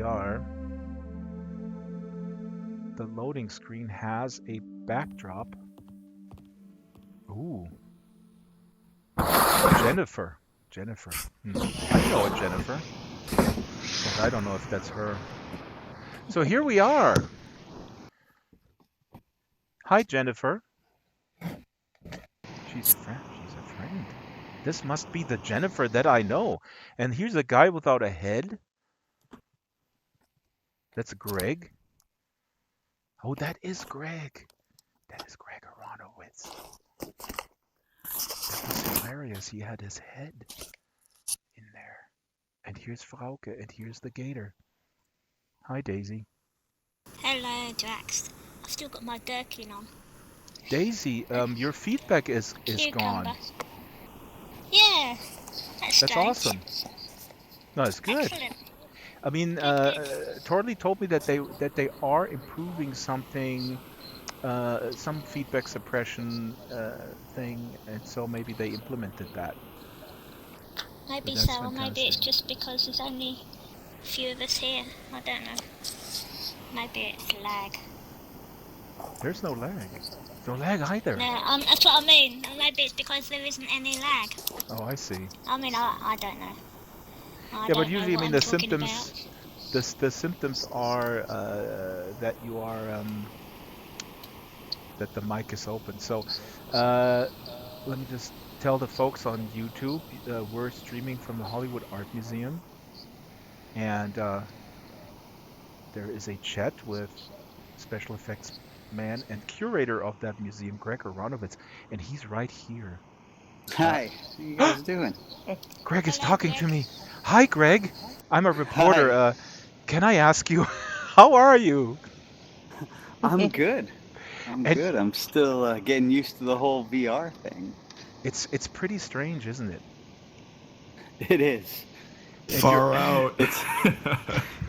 are. The loading screen has a backdrop. Ooh. Jennifer. Jennifer. I know a Jennifer, but I don't know if that's her. So here we are. Hi, Jennifer. She's a friend. She's a friend. This must be the Jennifer that I know. And here's a guy without a head. That's Greg. Oh, that is Greg. That is Greg Aronowitz. That was hilarious. He had his head in there. And here's Frauke, and here's the gator. Hi, Daisy. Hello, Drax. I've still got my Durkin on. Daisy, your feedback is gone. Yeah, that's strange. Awesome. No, it's good. Excellent. I mean, Torley told me that they are improving something, some feedback suppression thing, and so maybe they implemented that. Maybe so, or maybe it's just because there's only a few of us here. I don't know. Maybe it's lag. There's no lag. No lag either. No, that's what I mean. Maybe it's because there isn't any lag. Oh, I see. I mean, I don't know. Yeah, but usually, I mean, the symptoms, the symptoms are that you are that the mic is open. So, let me just tell the folks on YouTube, we're streaming from the Hollywood Art Museum, and there is a chat with special effects man and curator of that museum, Greg Aronowitz, and he's right here. Hi, how you guys doing? Greg is talking to me. Hi, Greg. I'm a reporter. Hi. Can I ask you, how are you? I'm good. Good. I'm still getting used to the whole VR thing. It's pretty strange, isn't it? It is. Far out.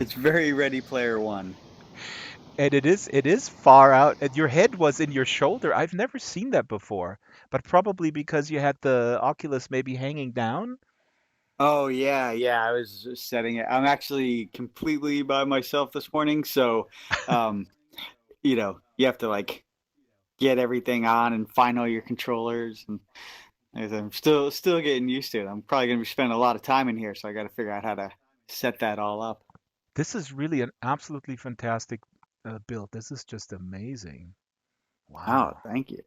It's very Ready Player One. And it is far out. And your head was in your shoulder. I've never seen that before. But probably because you had the Oculus maybe hanging down. Oh yeah. I was just setting it. I'm actually completely by myself this morning, so you have to like get everything on and find all your controllers, and I'm still getting used to it. I'm probably gonna be spending a lot of time in here, so I got to figure out how to set that all up. This is really an absolutely fantastic build. This is just amazing. Wow. Oh, thank you.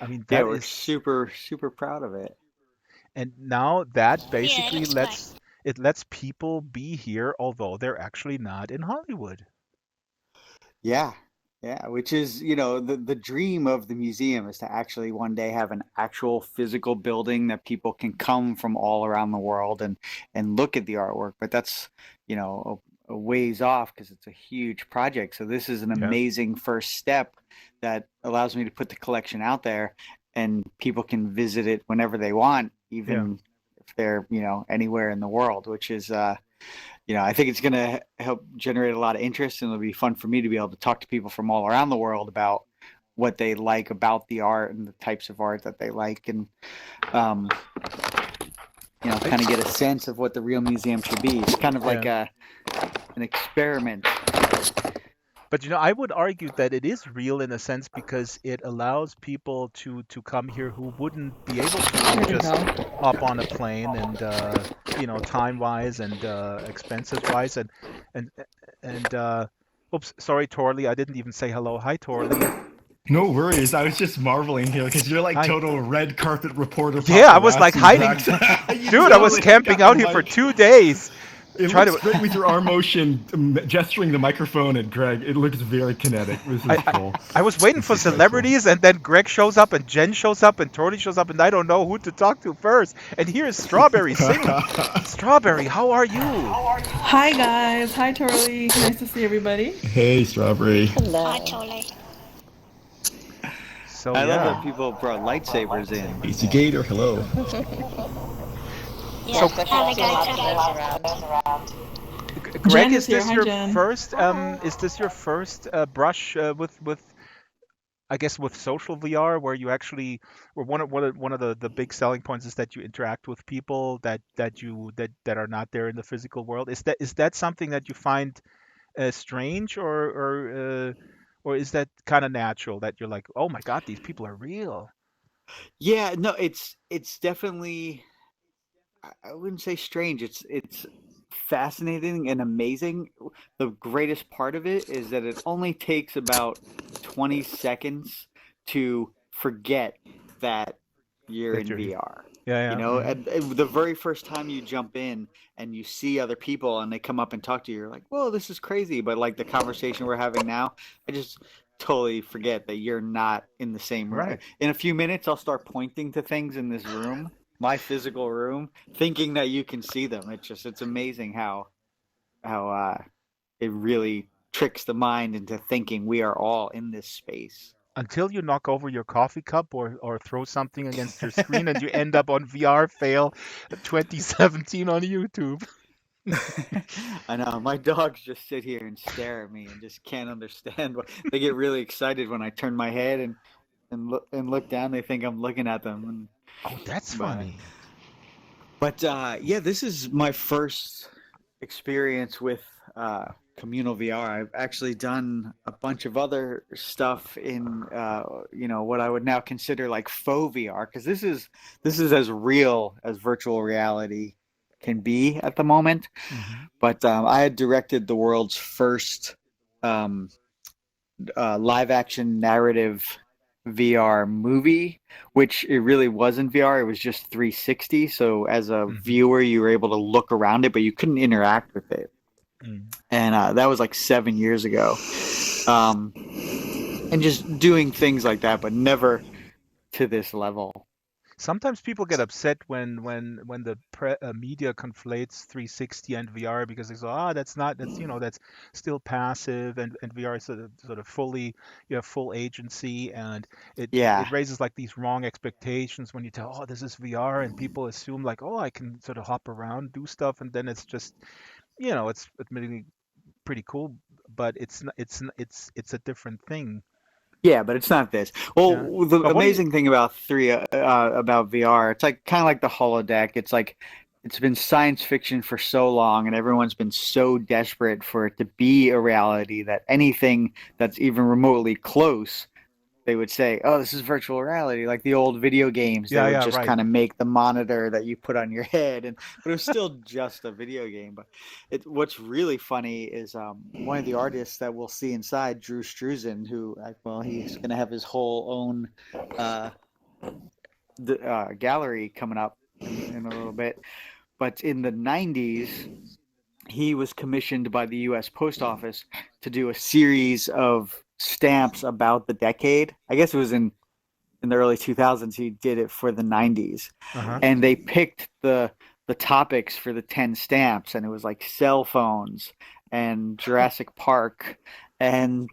I mean, we're super proud of it. And now that basically lets people be here, although they're actually not in Hollywood. Yeah, which is, the dream of the museum is to actually one day have an actual physical building that people can come from all around the world and look at the artwork. But that's, a ways off because it's a huge project. So this is an amazing first step that allows me to put the collection out there, and people can visit it whenever they want, even if they're, anywhere in the world, which is, I think it's going to help generate a lot of interest, and it'll be fun for me to be able to talk to people from all around the world about what they like about the art and the types of art that they like, and, kind of get a sense of what the real museum should be. It's kind of like an experiment. But I would argue that it is real in a sense because it allows people to come here who wouldn't be able to just hop on a plane and time-wise and expenses-wise and oops, sorry, Torley, I didn't even say hello. Hi, Torley. No worries. I was just marveling here because you're like total red carpet reporter. Yeah, I was like hiding. Dude, I was camping out here for 2 days. It looks great with your arm motion, gesturing the microphone at Greg. It looks very kinetic. This is cool. I was waiting for celebrities, and then Greg shows up, and Jenn shows up, and Torley shows up, and I don't know who to talk to first. And here's Strawberry singing. Strawberry, how are you? Hi, guys. Hi, Torley. Nice to see everybody. Hey, Strawberry. Hello. Hi, Torley. So, I love that people brought lightsabers in. Easy Gator, hello. Yeah, Greg, is Jen this is your here. Hi, Jen. first? Is this your first brush with I guess with social VR, where you actually, or one of the big selling points is that you interact with people that are not there in the physical world. Is that something that you find strange, or is that kind of natural that you're like, oh my God, these people are real? Yeah, no, it's definitely, I wouldn't say strange. It's fascinating and amazing. The greatest part of it is that it only takes about 20 seconds to forget that you're That in you're, VR. yeah, You yeah, know, and the very first time you jump in and you see other people and they come up and talk to you, you're like, "Whoa, this is crazy." But like the conversation we're having now, I just totally forget that you're not in the same room. right. In a few minutes, I'll start pointing to things in this room, my physical room, thinking that you can see them. It's amazing how it really tricks the mind into thinking we are all in this space. Until you knock over your coffee cup or throw something against your screen and you end up on VR fail 2017 on YouTube. I know my dogs just sit here and stare at me and just can't understand what they get really excited when I turn my head and look down. They think I'm looking at them, Oh, that's but funny. yeah, this is my first experience with communal VR. I've actually done a bunch of other stuff in what I would now consider like faux VR, because this is as real as virtual reality can be at the moment. Hmm. But I had directed the world's first um, live action narrative VR movie, which it really wasn't VR. It was just 360. So as a Hmm. viewer, you were able to look around it, but you couldn't interact with it. Mm. And that was like 7 years ago. Um, and just doing things like that, but never to this level. Sometimes people get upset when the media conflates 360 and VR because they say, ah, that's still passive, and VR is sort of fully, you have full agency, and it Yeah. raises like these wrong expectations when you tell, oh, this is VR, and people assume like, oh, I can sort of hop around, do stuff, and then it's just, it's admittedly pretty cool, but it's a different thing. Yeah, but it's not this. Yeah. Well, the But what do you? amazing thing about VR, it's like kind of like the holodeck. It's like it's been science fiction for so long, and everyone's been so desperate for it to be a reality that anything that's even remotely close, they would say, "Oh, this is virtual reality." Like the old video games, they Yeah, would yeah, just right. kind of make the monitor that you put on your head, but it was still just a video game. But what's really funny is one of the artists that we'll see inside, Drew Struzan, who, well, he's going to have his whole own uh, gallery coming up in a little bit. But in the 90s, he was commissioned by the U.S. Post Office to do a series of stamps about the decade. I guess it was in the early 2000s. He did it for the 90s, Uh-huh. and they picked the topics for the 10 stamps, and it was like cell phones and Jurassic Park and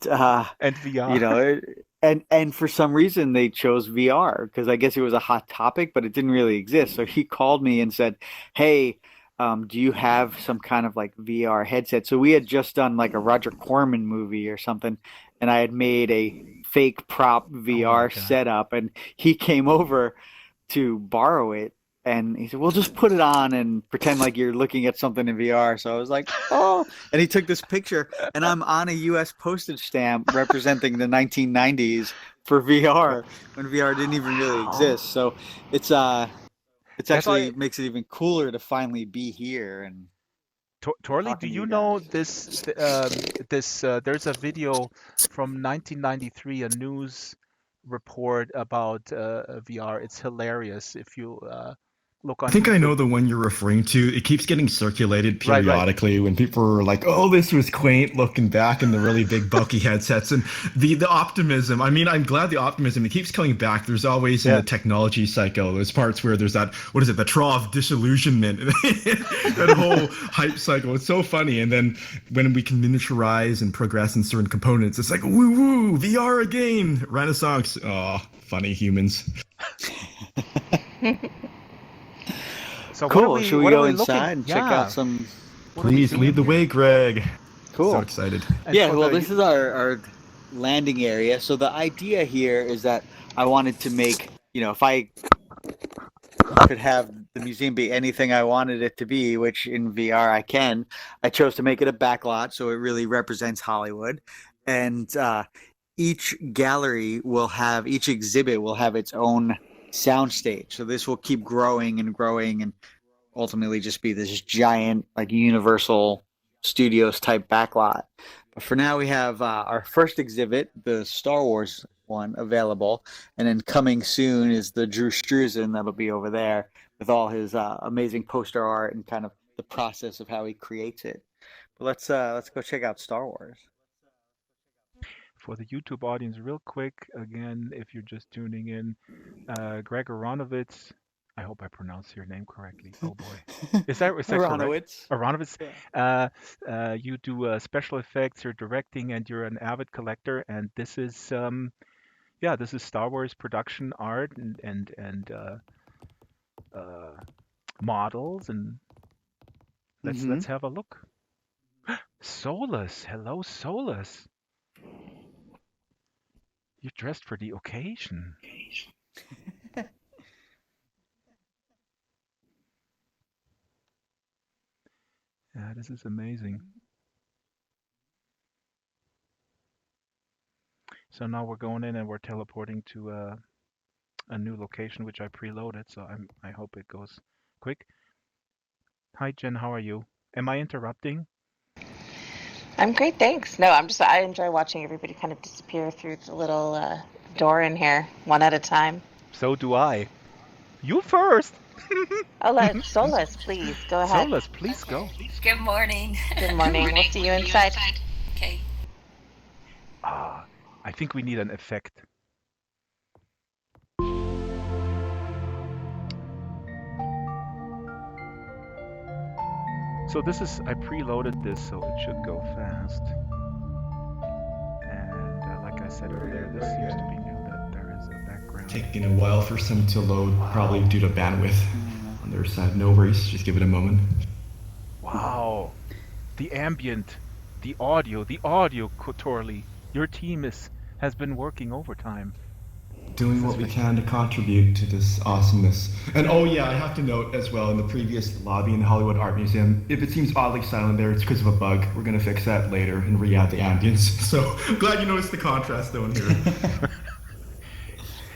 And you VR. know and for some reason they chose VR because I guess it was a hot topic, but it didn't really exist. So he called me and said, "Hey, do you have some kind of like VR headset?" So we had just done like a Roger Corman movie or something, and I had made a fake prop Oh my VR God. setup, and he came over to borrow it. And he said, "Well, just put it on and pretend like you're looking at something in VR." So I was like, "Oh!" And he took this picture, and I'm on a U.S. postage stamp representing the 1990s for Well, VR when VR didn't even really wow. exist. So it's That's actually why, makes it even cooler to finally be here and Torley, do talking to you you know guys. this there's a video from 1993, a news report about VR. It's hilarious if you look I on think I YouTube. know the one you're referring to. It keeps getting circulated Right, right. periodically when people are like, "Oh, this was quaint," looking back in the really big bulky headsets, and the optimism. I mean, I'm glad the optimism. It keeps coming back. There's always in the Yeah. technology cycle those parts where there's that, what is it, the trough of disillusionment, that whole hype cycle. It's so funny, and then when we can miniaturize and progress in certain components, it's like woo woo, VR again, Renaissance. Oh, funny humans. So Cool. Should we what are go we looking? inside and check out Yeah. some? What are we Please lead seeing the way, here? Greg. So Cool. excited. And Yeah. for Well, the this is our landing area. So the idea here is that I wanted to make, if I could have the museum be anything I wanted it to be, which in VR I can, I chose to make it a backlot so it really represents Hollywood. And each each exhibit will have its own soundstage. So this will keep growing and growing and ultimately just be this giant, like Universal Studios type backlot. But for now, we have our first exhibit, the Star Wars one, available, and then coming soon is the Drew Struzan that'll be over there with all his amazing poster art and kind of the process of how he creates it. But let's go check out Star Wars. For the YouTube audience, real quick, again, if you're just tuning in, Greg Aronovitz, I hope I pronounced your name correctly. Oh boy. Is that correct? Aronovitz. Yeah. You do special effects, you're directing, and you're an avid collector. And this is, this is Star Wars production art and models. And let's have a look. Solus, hello, Solus. You're dressed for the occasion. Yeah, this is amazing. So now we're going in and we're teleporting to a new location which I preloaded. So I hope it goes quick. Hi Jen, how are you? Am I interrupting? I'm great, thanks. No, I enjoy watching everybody kind of disappear through the little door in here, one at a time. So do I. You first. Solus, please, go ahead. Solus, please go. Good morning. Good morning. We'll see you inside. Okay. I think we need an effect. So I preloaded this, so it should go fast. And like I said earlier, this seems to be new that there is a background. Taking a while for some to load, probably due to bandwidth on their side. No worries, just give it a moment. Wow, the ambient, the audio, Torley. Your team has been working overtime. Doing what we can to contribute to this awesomeness. And oh yeah, I have to note as well, in the previous lobby in the Hollywood Art Museum, if it seems oddly silent there, it's because of a bug. We're going to fix that later and re-add the ambience. So glad you noticed the contrast though in here.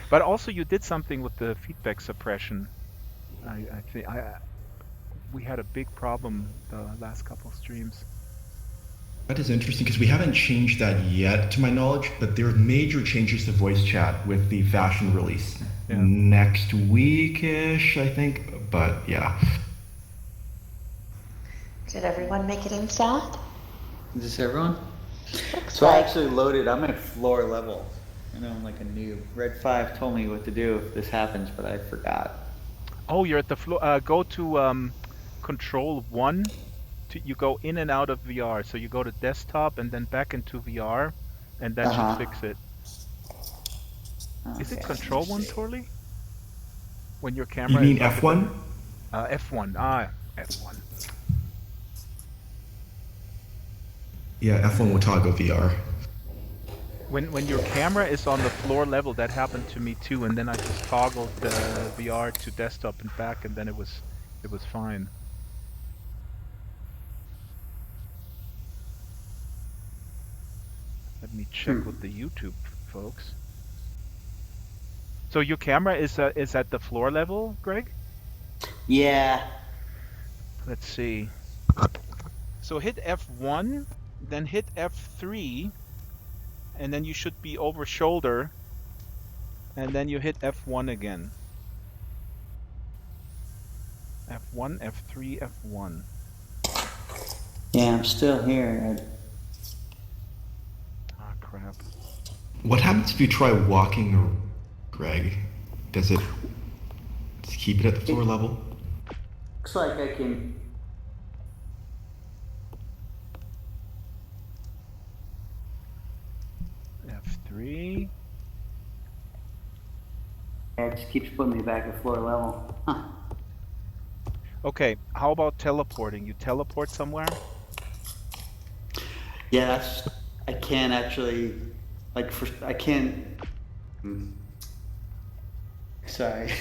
But also you did something with the feedback suppression. I think we had a big problem the last couple streams. That is interesting because we haven't changed that yet, to my knowledge, but there are major changes to voice chat with the fashion release next week-ish, I think. But yeah. Did everyone make it inside? Is this everyone? Looks I like. actually loaded. I'm at floor level. I know I'm like a noob. Red 5 told me what to do if this happens, but I forgot. Oh, you're at the floor. Go to Control 1. You go in and out of VR. So you go to desktop and then back into VR, and that should fix it. Is it Control 1, Torley? When your camera. You mean F1? F1. F1. Yeah, F1 will toggle VR. When your camera is on the floor level, that happened to me too, and then I just toggled the VR to desktop and back, and then it was fine. Let me check with the YouTube folks. So your camera is at the floor level, Greg? Yeah. Let's see. So hit F1, then hit F3, and then you should be over shoulder, and then you hit F1 again. F1, F3, F1. Yeah, I'm still here. Ah, crap. What happens if you try walking, Greg? Does it keep it at the floor level? Looks like I can. F3. Yeah, it just keeps putting me back at floor level. Huh. Okay, how about teleporting? You teleport somewhere? Yeah, I can't actually like I can't. Sorry,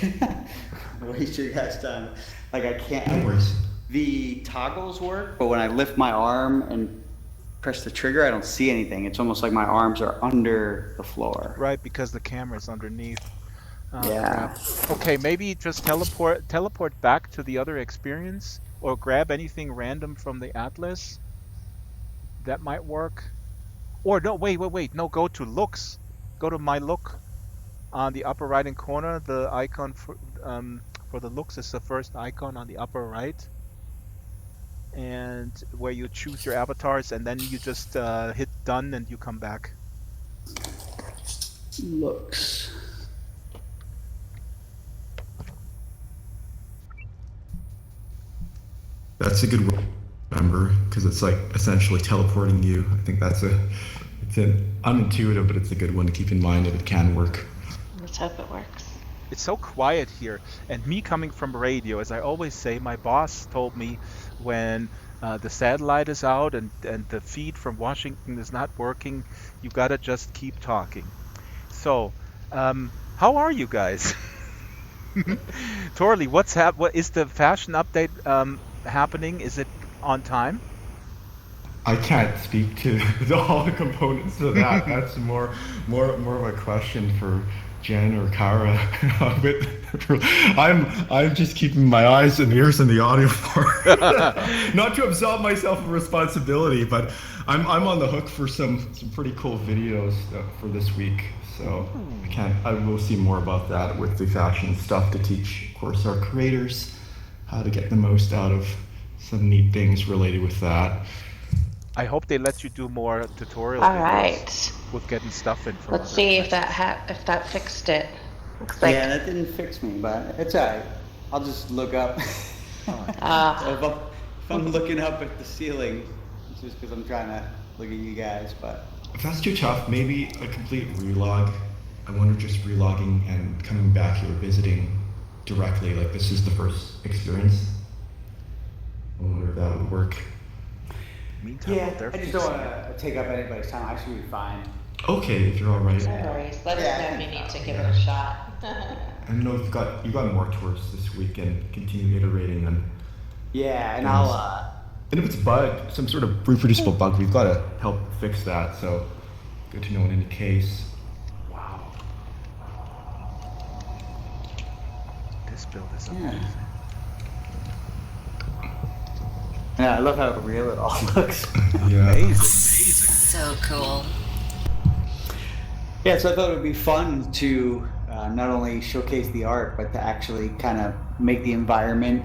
waste your guys' time. Like I can't. No worries. The toggles work, but when I lift my arm and press the trigger, I don't see anything. It's almost like my arms are under the floor. Right, because the camera's underneath. Oh, Yeah. crap. Okay, maybe just teleport back to the other experience, or grab anything random from the atlas. That might work. Or no, wait. No, go to looks. Go to my look on the upper right hand corner. The icon for the looks is the first icon on the upper right, and where you choose your avatars, and then you just hit done and you come back. Looks. That's a good word to remember because it's like essentially teleporting you. I think it's an unintuitive, but it's a good one to keep in mind if it can work. Let's hope it works. It's so quiet here, and me coming from radio, as I always say, my boss told me when the satellite is out and the feed from Washington is not working, you gotta just keep talking. So, how are you guys? Torley, what is the fashion update happening? Is it on time? I can't speak to all the components of that. That's more of a question for Jenn or Kara. But I'm just keeping my eyes and ears in the audio for not to absolve myself of responsibility, but I'm on the hook for some pretty cool videos for this week. So I will see more about that with the fashion stuff to teach, of course, our creators how to get the most out of some neat things related with that. I hope they let you do more tutorial All videos right. with getting stuff in from Let's other see if places. that fixed it. Looks like Yeah, that didn't fix me, but it's alright. I'll just look up. If I'm looking up at the ceiling, it's just because I'm trying to look at you guys, but... If that's too tough, maybe a complete relog. I wonder just relogging and coming back here, visiting directly, like this is the first experience. I wonder if that would work. Meantime, Yeah, they're I just fixing don't it. want to take up anybody's time. I should be fine. Okay, if you're all right. no worries. Let us Yeah. know if you need to give it a shot. I know you've got more tours this week and continue iterating and Yeah, and Yes. And if it's bug, some sort of reproducible bug, we've got to help fix that. So good to know in any case. Wow. This build is Yeah. amazing. Yeah, I love how real it all looks. Yeah. Amazing. So cool. Yeah, so I thought it would be fun to not only showcase the art, but to actually kind of make the environment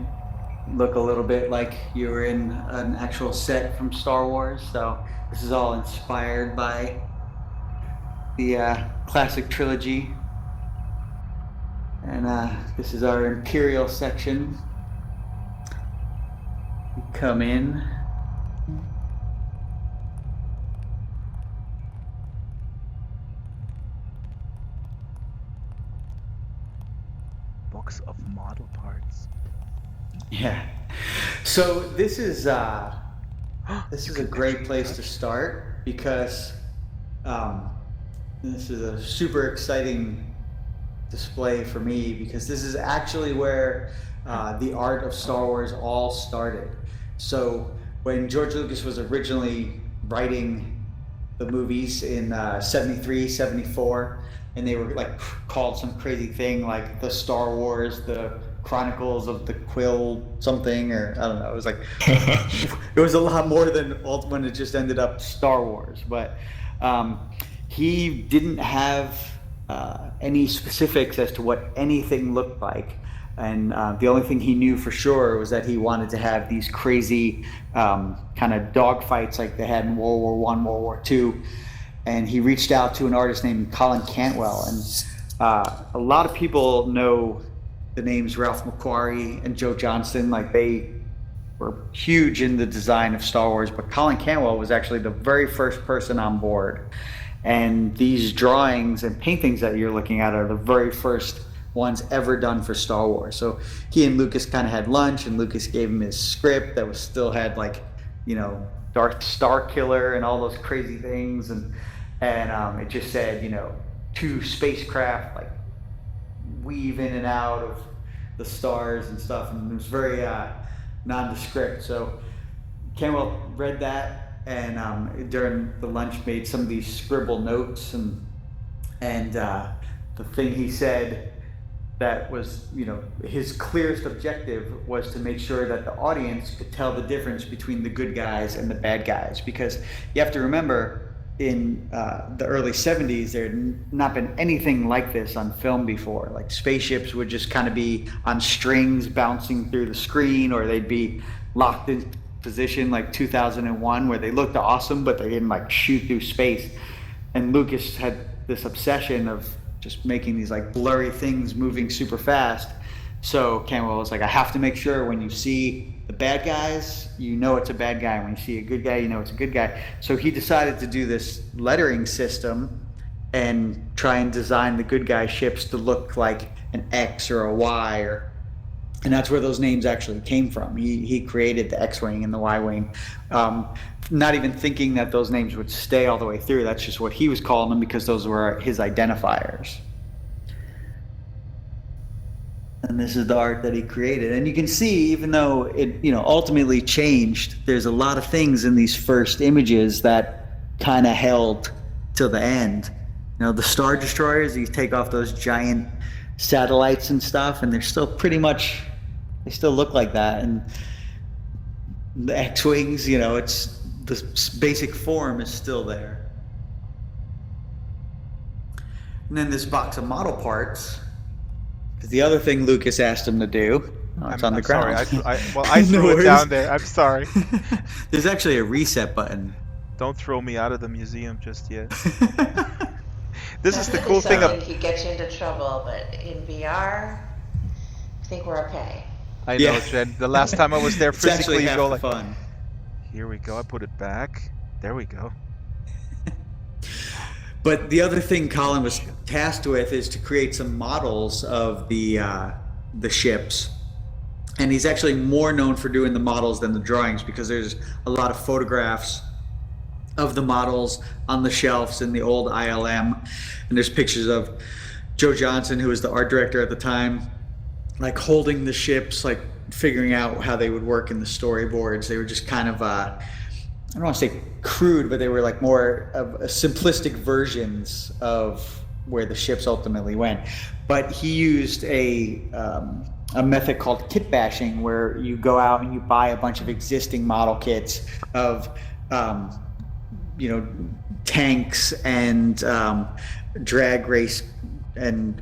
look a little bit like you were in an actual set from Star Wars. So this is all inspired by the classic trilogy. And this is our Imperial section. You come in. Box of model parts. Yeah. So this is a great place to start because this is a super exciting display for me because this is actually where the art of Star Wars all started. So when George Lucas was originally writing the movies in 73, 74, and they were like called some crazy thing like the Star Wars, the Chronicles of the Quill something, or I don't know. It was like it was a lot more than when it just ended up Star Wars. But he didn't have any specifics as to what anything looked like, and the only thing he knew for sure was that he wanted to have these crazy kind of dogfights like they had in World War One, World War Two. And he reached out to an artist named Colin Cantwell, and a lot of people know the names Ralph McQuarrie and Joe Johnston. Like they were huge in the design of Star Wars, but Colin Cantwell was actually the very first person on board. And these drawings and paintings that you're looking at are the very first ones ever done for Star Wars. So he and Lucas kind of had lunch, and Lucas gave him his script that was still had like, you know, Darth Star Killer and all those crazy things, and and it just said, two spacecraft like weave in and out of the stars and stuff, and it was very nondescript. So Kenwell read that, and during the lunch made some of these scribble notes, and the thing he said that was, his clearest objective was to make sure that the audience could tell the difference between the good guys and the bad guys, because you have to remember, in the early 70s, there had not been anything like this on film before. Like, spaceships would just kind of be on strings bouncing through the screen, or they'd be locked in position like 2001, where they looked awesome, but they didn't like shoot through space. And Lucas had this obsession of just making these like blurry things moving super fast. So Kenwell was like, I have to make sure when you see the bad guys, you know it's a bad guy. When you see a good guy, you know it's a good guy. So he decided to do this lettering system and try and design the good guy ships to look like an X or a Y, and that's where those names actually came from. He created the X-Wing and the Y-Wing, not even thinking that those names would stay all the way through. That's just what he was calling them, because those were his identifiers. And this is the art that he created. And you can see, even though it ultimately changed, there's a lot of things in these first images that kind of held till the end. The Star Destroyers, you take off those giant satellites and stuff, and they're still pretty much, they still look like that. And the X-Wings, it's the basic form is still there. And then this box of model parts, because the other thing Lucas asked him to do, it's on the ground. Sorry, I threw it down there. I'm sorry. There's actually a reset button. Don't throw me out of the museum just yet. This is the cool thing. Something could get you into trouble, but in VR, I think we're okay. I know, Jen. The last time I was there physically, you go like, fun. Here we go. I put it back. There we go. But the other thing Colin was tasked with is to create some models of the ships. And he's actually more known for doing the models than the drawings, because there's a lot of photographs of the models on the shelves in the old ILM. And there's pictures of Joe Johnson, who was the art director at the time, like holding the ships, like figuring out how they would work in the storyboards. They were just kind of, I don't want to say crude, but they were like more of simplistic versions of where the ships ultimately went. But he used a method called kit bashing, where you go out and you buy a bunch of existing model kits of tanks and drag race and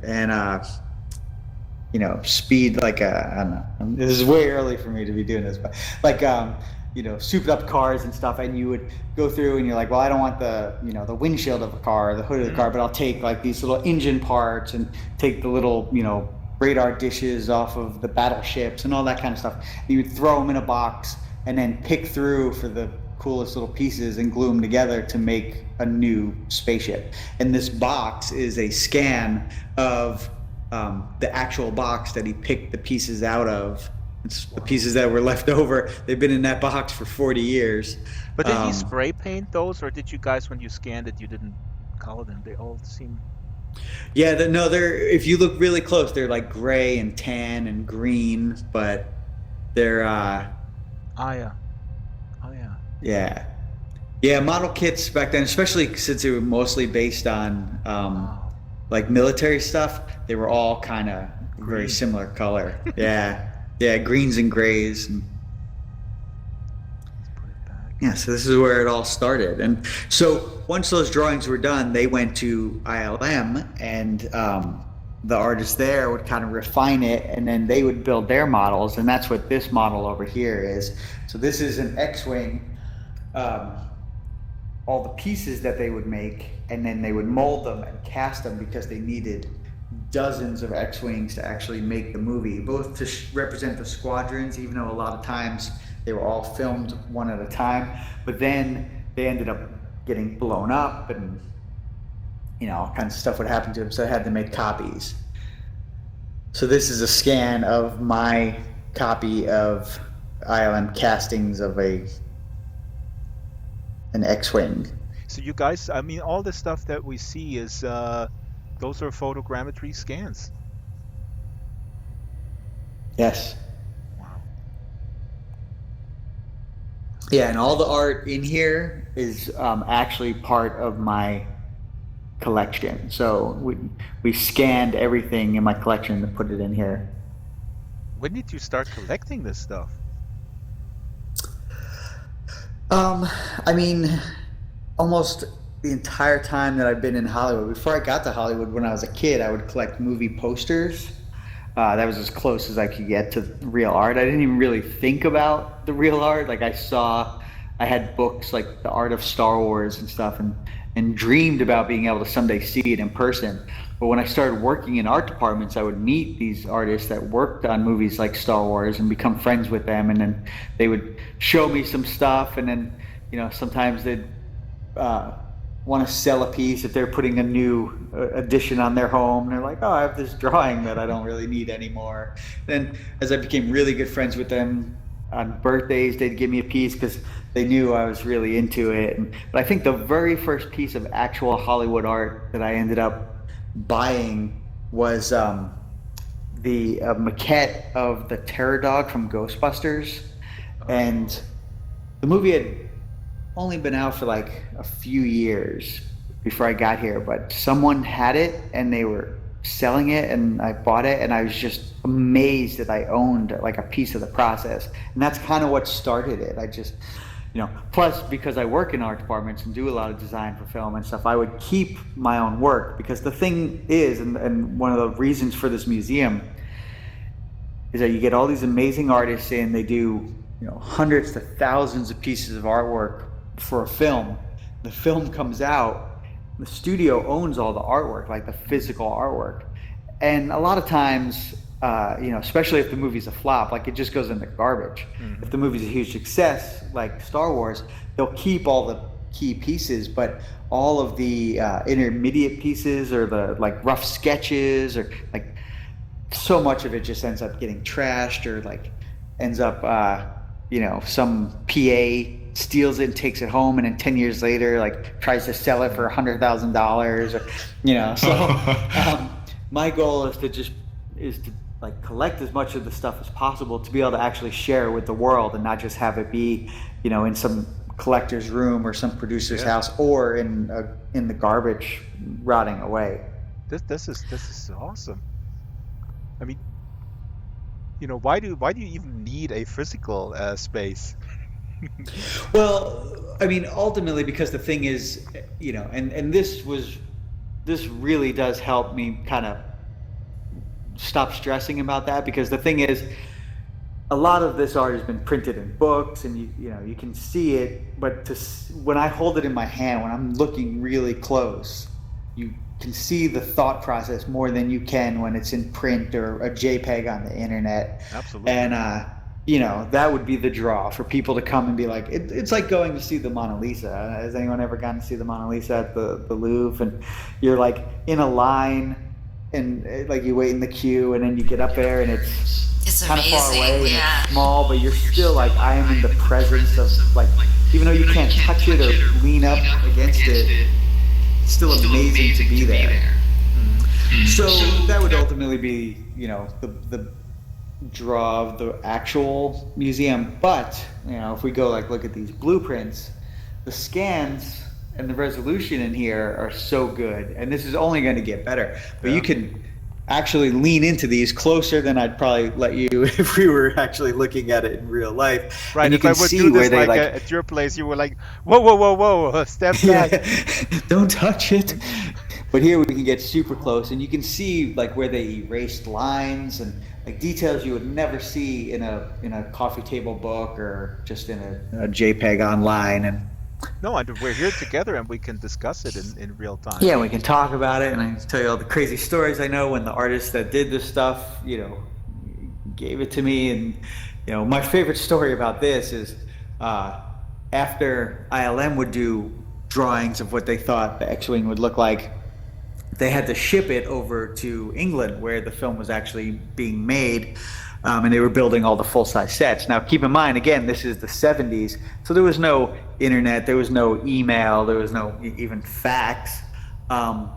speed, like I don't know, this is way early for me to be doing this, but like souped up cars and stuff, and you would go through and you're like, well, I don't want the the windshield of a car or the hood of the car, but I'll take like these little engine parts and take the little radar dishes off of the battleships and all that kind of stuff. And you would throw them in a box and then pick through for the coolest little pieces and glue them together to make a new spaceship. And this box is a scan of the actual box that he picked the pieces out of. It's the pieces that were left over. They've been in that box for 40 years. But did he spray paint those, or did you guys, when you scanned it, you didn't color them? They all seem... Yeah, they're, if you look really close, they're like gray and tan and green, but they're... Yeah, model kits back then, especially since they were mostly based on like military stuff, they were all kind of very similar color. Yeah, greens and grays. Yeah, so this is where it all started. And so once those drawings were done, they went to ILM, and the artists there would kind of refine it, and then they would build their models, and that's what this model over here is. So this is an X-Wing. All the pieces that they would make, and then they would mold them and cast them, because they needed dozens of X-Wings to actually make the movie, both to represent the squadrons, even though a lot of times they were all filmed one at a time, but then they ended up getting blown up, and all kinds of stuff would happen to them, so I had to make copies. So this is a scan of my copy of ILM castings of an X-Wing. So you guys, I mean, all the stuff that we see is those are photogrammetry scans. Yes. Wow. Yeah, and all the art in here is actually part of my collection. So we scanned everything in my collection to put it in here. When did you start collecting this stuff? I mean, almost the entire time that I've been in Hollywood. Before I got to Hollywood, when I was a kid, I would collect movie posters. That was as close as I could get to real art. I didn't even really think about the real art. Like I had books like The Art of Star Wars and stuff, and dreamed about being able to someday see it in person. But when I started working in art departments, I would meet these artists that worked on movies like Star Wars and become friends with them. And then they would show me some stuff. And then, sometimes they'd want to sell a piece if they're putting a new addition on their home. And they're like, oh, I have this drawing that I don't really need anymore. Then as I became really good friends with them, on birthdays, they'd give me a piece because they knew I was really into it. But I think the very first piece of actual Hollywood art that I ended up buying was the maquette of the Terror Dog from Ghostbusters. And the movie had only been out for like a few years before I got here, but someone had it and they were selling it, and I bought it, and I was just amazed that I owned like a piece of the process. And that's kind of what started it. I just, plus because I work in art departments and do a lot of design for film and stuff, I would keep my own work, because the thing is, and one of the reasons for this museum is that you get all these amazing artists in, they do, hundreds to thousands of pieces of artwork for a film. The film comes out, the studio owns all the artwork, like the physical artwork. And a lot of times, especially if the movie's a flop, like it just goes in the garbage. Mm-hmm. If the movie's a huge success, like Star Wars, they'll keep all the key pieces, but all of the intermediate pieces or the like rough sketches, or like so much of it just ends up getting trashed, or like ends up, some PA steals it and takes it home, and then 10 years later like tries to sell it for $100,000, or so my goal is to like collect as much of the stuff as possible to be able to actually share with the world, and not just have it be in some collector's room or some producer's house, or in the garbage rotting away. This is awesome. I mean, why do you even need a physical space? Well, I mean, ultimately, because the thing is, and this really does help me kind of stop stressing about that, because the thing is, a lot of this art has been printed in books, and you can see it, but when I hold it in my hand, when I'm looking really close, you can see the thought process more than you can when it's in print or a JPEG on the internet. Absolutely. And that would be the draw for people to come and be like, it's like going to see the Mona Lisa. Has anyone ever gone to see the Mona Lisa at the Louvre? And you're like in a line, and like you wait in the queue, and then you get up there, and it's kind of far away, and it's small, but you're still like, I am in the presence of, like, even though you can't touch it or lean up against it, it's still amazing to be there. Mm-hmm. So that would ultimately be, the draw of the actual museum. But if we go look at these blueprints, the scans and the resolution in here are so good, and this is only going to get better. But you can actually lean into these closer than I'd probably let you if we were actually looking at it in real life. Right. And if I would do this at your place, you were like, whoa, step back. Yeah, don't touch it. But here we can get super close, and you can see where they erased lines and details you would never see in a coffee table book or just in a JPEG online. And no, and we're here together, and we can discuss it in real time. Yeah, we can talk about it, and I can tell you all the crazy stories I know when the artist that did this stuff, gave it to me. And my favorite story about this is after ILM would do drawings of what they thought the X-Wing would look like, they had to ship it over to England, where the film was actually being made. And they were building all the full-size sets. Now, keep in mind, again, this is the 70s, so there was no internet, there was no email, there was no even fax. So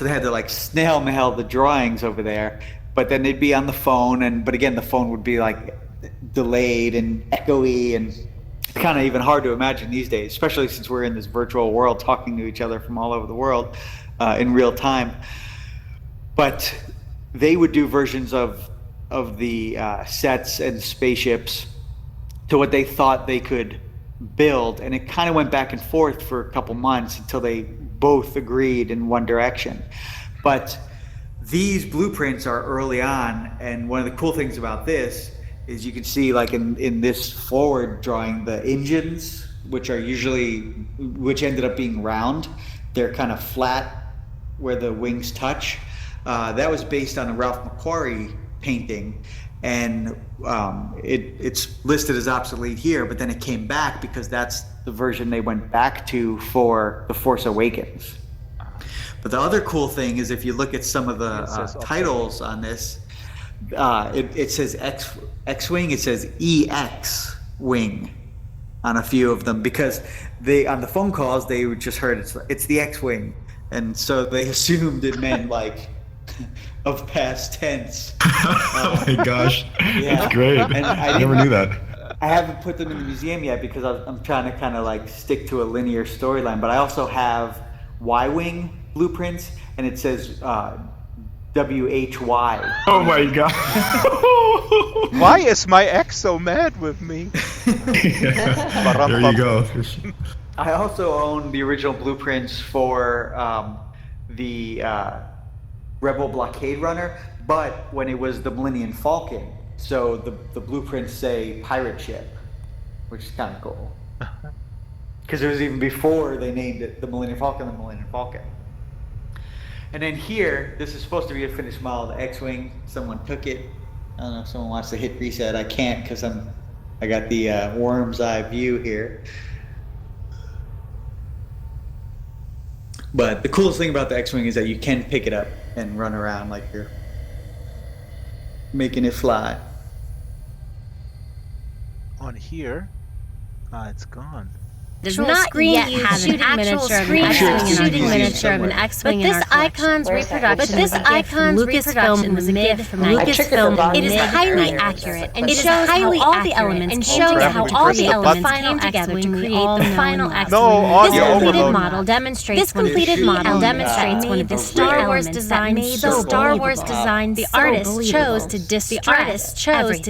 they had to like snail mail the drawings over there, but then they'd be on the phone, but again, the phone would be like delayed and echoey, and it's kind of even hard to imagine these days, especially since we're in this virtual world talking to each other from all over the world in real time. But they would do versions of the sets and spaceships to what they thought they could build, and it kind of went back and forth for a couple months until they both agreed in one direction. But these blueprints are early on, and one of the cool things about this is you can see, like in this forward drawing, the engines, which ended up being round, they're kind of flat where the wings touch. That was based on a Ralph McQuarrie painting, and it's listed as obsolete here, but then it came back because that's the version they went back to for The Force Awakens. But the other cool thing is, if you look at some of the titles on this, it says X-Wing, it says EX-Wing on a few of them, because on the phone calls they just heard it's the X-Wing, and so they assumed it meant like of past tense. Oh my gosh, yeah. That's great. And I never knew that. I haven't put them in the museum yet because I'm trying to kind of like stick to a linear storyline, but I also have Y-Wing blueprints, and it says WHY. Oh my god. Why is my ex so mad with me? There you go. I also own the original blueprints for the Rebel Blockade Runner, but when it was the Millennium Falcon. So the blueprints say pirate ship, which is kind of cool. Because it was even before they named it the Millennium Falcon. And then here, this is supposed to be a finished model of the X-Wing. Someone took it. I don't know if someone wants to hit reset. I can't because I got the worm's eye view here. But the coolest thing about the X-Wing is that you can pick it up and run around like you're making it fly. On here, it's gone. Does not yet have an actual shooting miniature of an X-Wing in our collection. But this icon's reproduction was a gift from Lucasfilm. It is highly accurate and shows how all the elements came together to create the final X-Wing. This completed model demonstrates one of the Star Wars design so believable. The artist chose to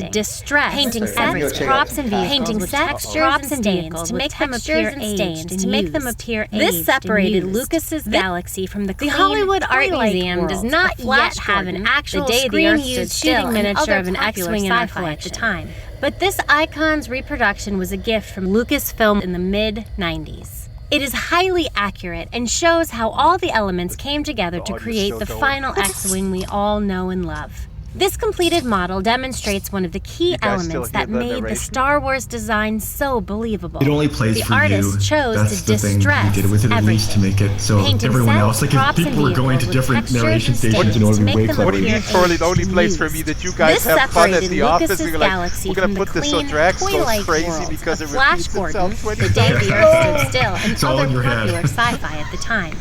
distress painting sets, props and vehicles, props and vehicles to make them appear aged to make them appear aged. This separated Lucas's galaxy from the Hollywood Art Museum does not yet have an actual screen-used shooting miniature of an X-Wing in our collection at the time. But this icon's reproduction was a gift from Lucasfilm in the mid-90s. It is highly accurate and shows how all the elements came together to create the final X-Wing we all know and love. This completed model demonstrates one of the key elements that made the Star Wars design so believable. It only plays for you. Chose That's to the thing you did with it, at least, to make it so everyone else, like if people were going to different narration stations in order to be way clever. What do you mean, Charlie? The only place for me that you guys have fun at the office, and you're like, we're going to put this so Drax goes crazy because it repeats itself 20 the day the Earth stood still, and It's all in other your head. popular sci-fi at the time.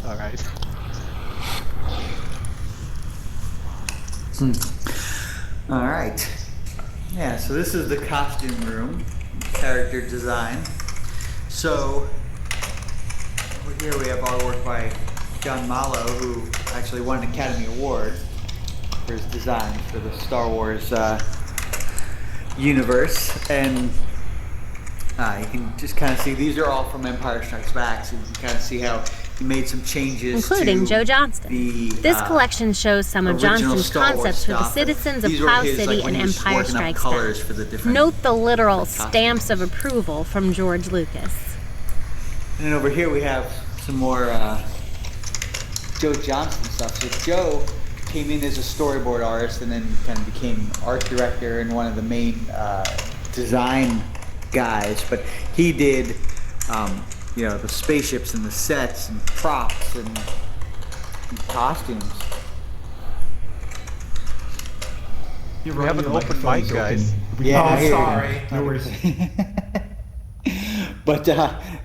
All right. All right. Yeah, so this is the costume room, character design. So over here we have artwork by John Mallow, who actually won an Academy Award for his design for the Star Wars universe. And you can just kind of see, these are all from Empire Strikes Back, so you can kind of see how he made some changes, including to Joe Johnston. This collection shows some of Johnston's concepts for the citizens of Plow City and Empire Strikes Back. Note the literal stamps of approval from George Lucas. And then over here we have some more Joe Johnston stuff. So Joe came in as a storyboard artist and then kind of became art director and one of the main design guys. But he did the spaceships and the sets and props and costumes. We have an open mic, guys. Yeah, sorry. No worries. But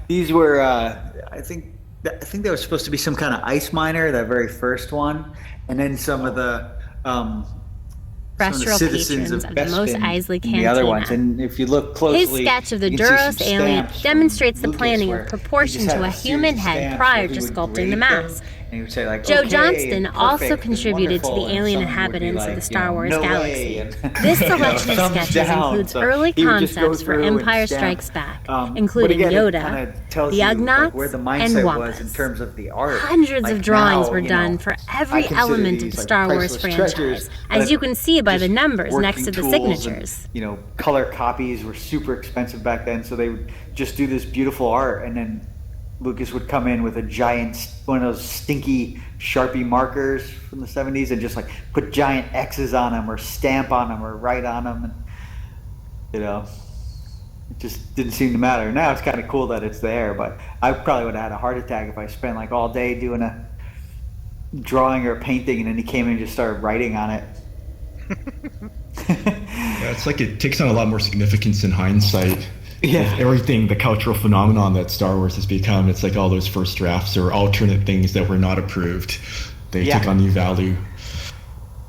these were, I think there was supposed to be some kind of ice miner, that very first one, and then some of the Terrestrial patrons of the Mos Eisley Cantina. The other ones, and if you look closely, his sketch of the Duros alien demonstrates the planning of proportion to a human head prior to sculpting the mask. And he would say, like, Joe okay, Johnston and also perfect contributed to and the wonderful, alien and some would be inhabitants of the like, Star Wars no galaxy. way, and, This selection of thumbs sketches down. includes So early he would just go concepts for through and Empire stamp. Strikes Back, But including again, it Yoda, kinda tells the you, Ugnaughts, like, where the and mindset was in Wumpas. terms of the art. Hundreds Like, of drawings now, were you done know, for I every consider element these, of the like, Star Wars priceless franchise, treasures, as but you can see by the just numbers next working to the tools and, signatures. you know, color copies were super expensive back then, so they would just do this beautiful art, and then Lucas would come in with a giant, one of those stinky Sharpie markers from the 70s and just like put giant X's on them or stamp on them or write on them. And, you know, it just didn't seem to matter. Now it's kind of cool that it's there, but I probably would have had a heart attack if I spent like all day doing a drawing or a painting and then he came in and just started writing on it. Yeah, it's like it takes on a lot more significance in hindsight. Yeah. With everything, the cultural phenomenon that Star Wars has become, it's like all those first drafts or alternate things that were not approved. They take on new value.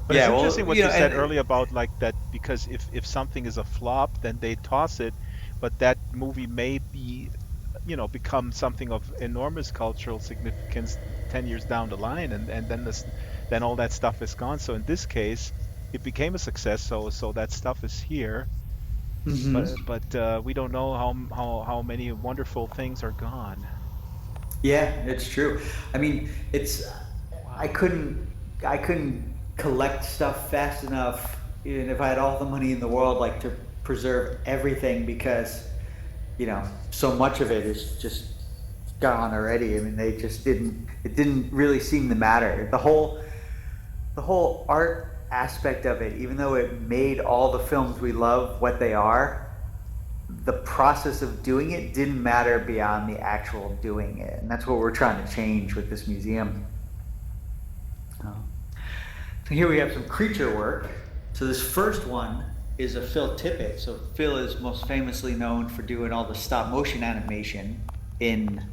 But Yeah, it's well, interesting what you you know, said and- earlier about like that, because if something is a flop, then they toss it, but that movie may be, you know, become something of enormous cultural significance 10 years down the line, and then all that stuff is gone. So in this case, it became a success, so that stuff is here. Mm-hmm. But we don't know how many wonderful things are gone. Yeah, it's true. I mean, I couldn't collect stuff fast enough, even if I had all the money in the world, like to preserve everything, because, you know, so much of it is just gone already. I mean, it didn't really seem to matter. The whole art aspect of it, even though it made all the films we love what they are, the process of doing it didn't matter beyond the actual doing it. And that's what we're trying to change with this museum. So here we have some creature work. So this first one is a Phil Tippett. So Phil is most famously known for doing all the stop motion animation in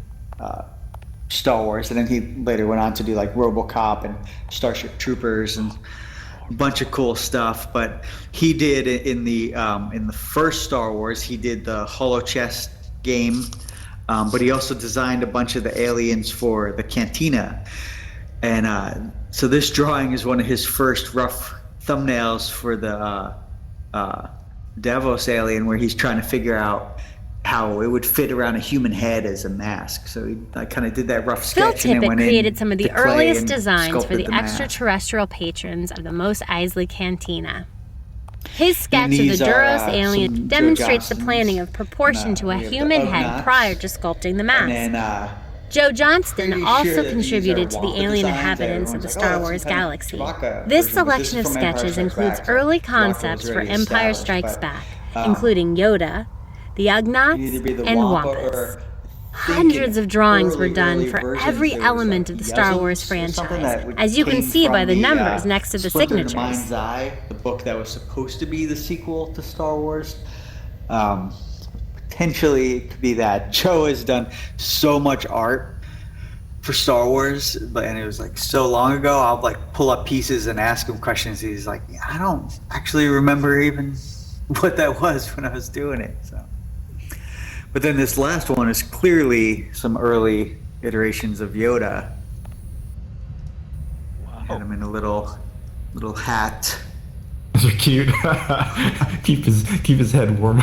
Star Wars. And then he later went on to do like RoboCop and Starship Troopers and a bunch of cool stuff. But he did in the first Star Wars, he did the holochess game, but he also designed a bunch of the aliens for the Cantina. And so this drawing is one of his first rough thumbnails for the Davos alien, where he's trying to figure out how it would fit around a human head as a mask. So I kind of did that rough Phil sketch and then Tippett went in created some of the to clay earliest and designs for sculpted the mask. extraterrestrial patrons of the Mos Eisley Cantina. His sketch of these the are, Duros some alien Joe demonstrates the Johnston's, planning of proportion to a we have the human head obnoxious, prior to sculpting the mask. And then Joe Johnston pretty also sure that contributed these to are the Wampa alien designs. inhabitants of the Everyone's Star like, oh, Wars some kind of galaxy. Chewbacca This version, but this selection is of from Empire sketches Strikes includes Back, so early Chewbacca concepts was for already Empire established, Strikes but, Back, including Yoda, the Ugnaughts, you either be the and Wampa Wumpas. or Hundreds of drawings were done early for versions, every there was, element like, of the Star Wars Yuzzles or something franchise, that as you can came see by from the numbers next to the Splinter in the signatures. Mind's Eye, the book that was supposed to be the sequel to Star Wars. Potentially it could be that. Joe has done so much art for Star Wars, and it was like so long ago. I'll like pull up pieces and ask him questions. He's like, yeah, I don't actually remember even what that was when I was doing it. So, but then this last one is clearly some early iterations of Yoda. Wow. Had him in a little hat. Those are cute. keep his head warm.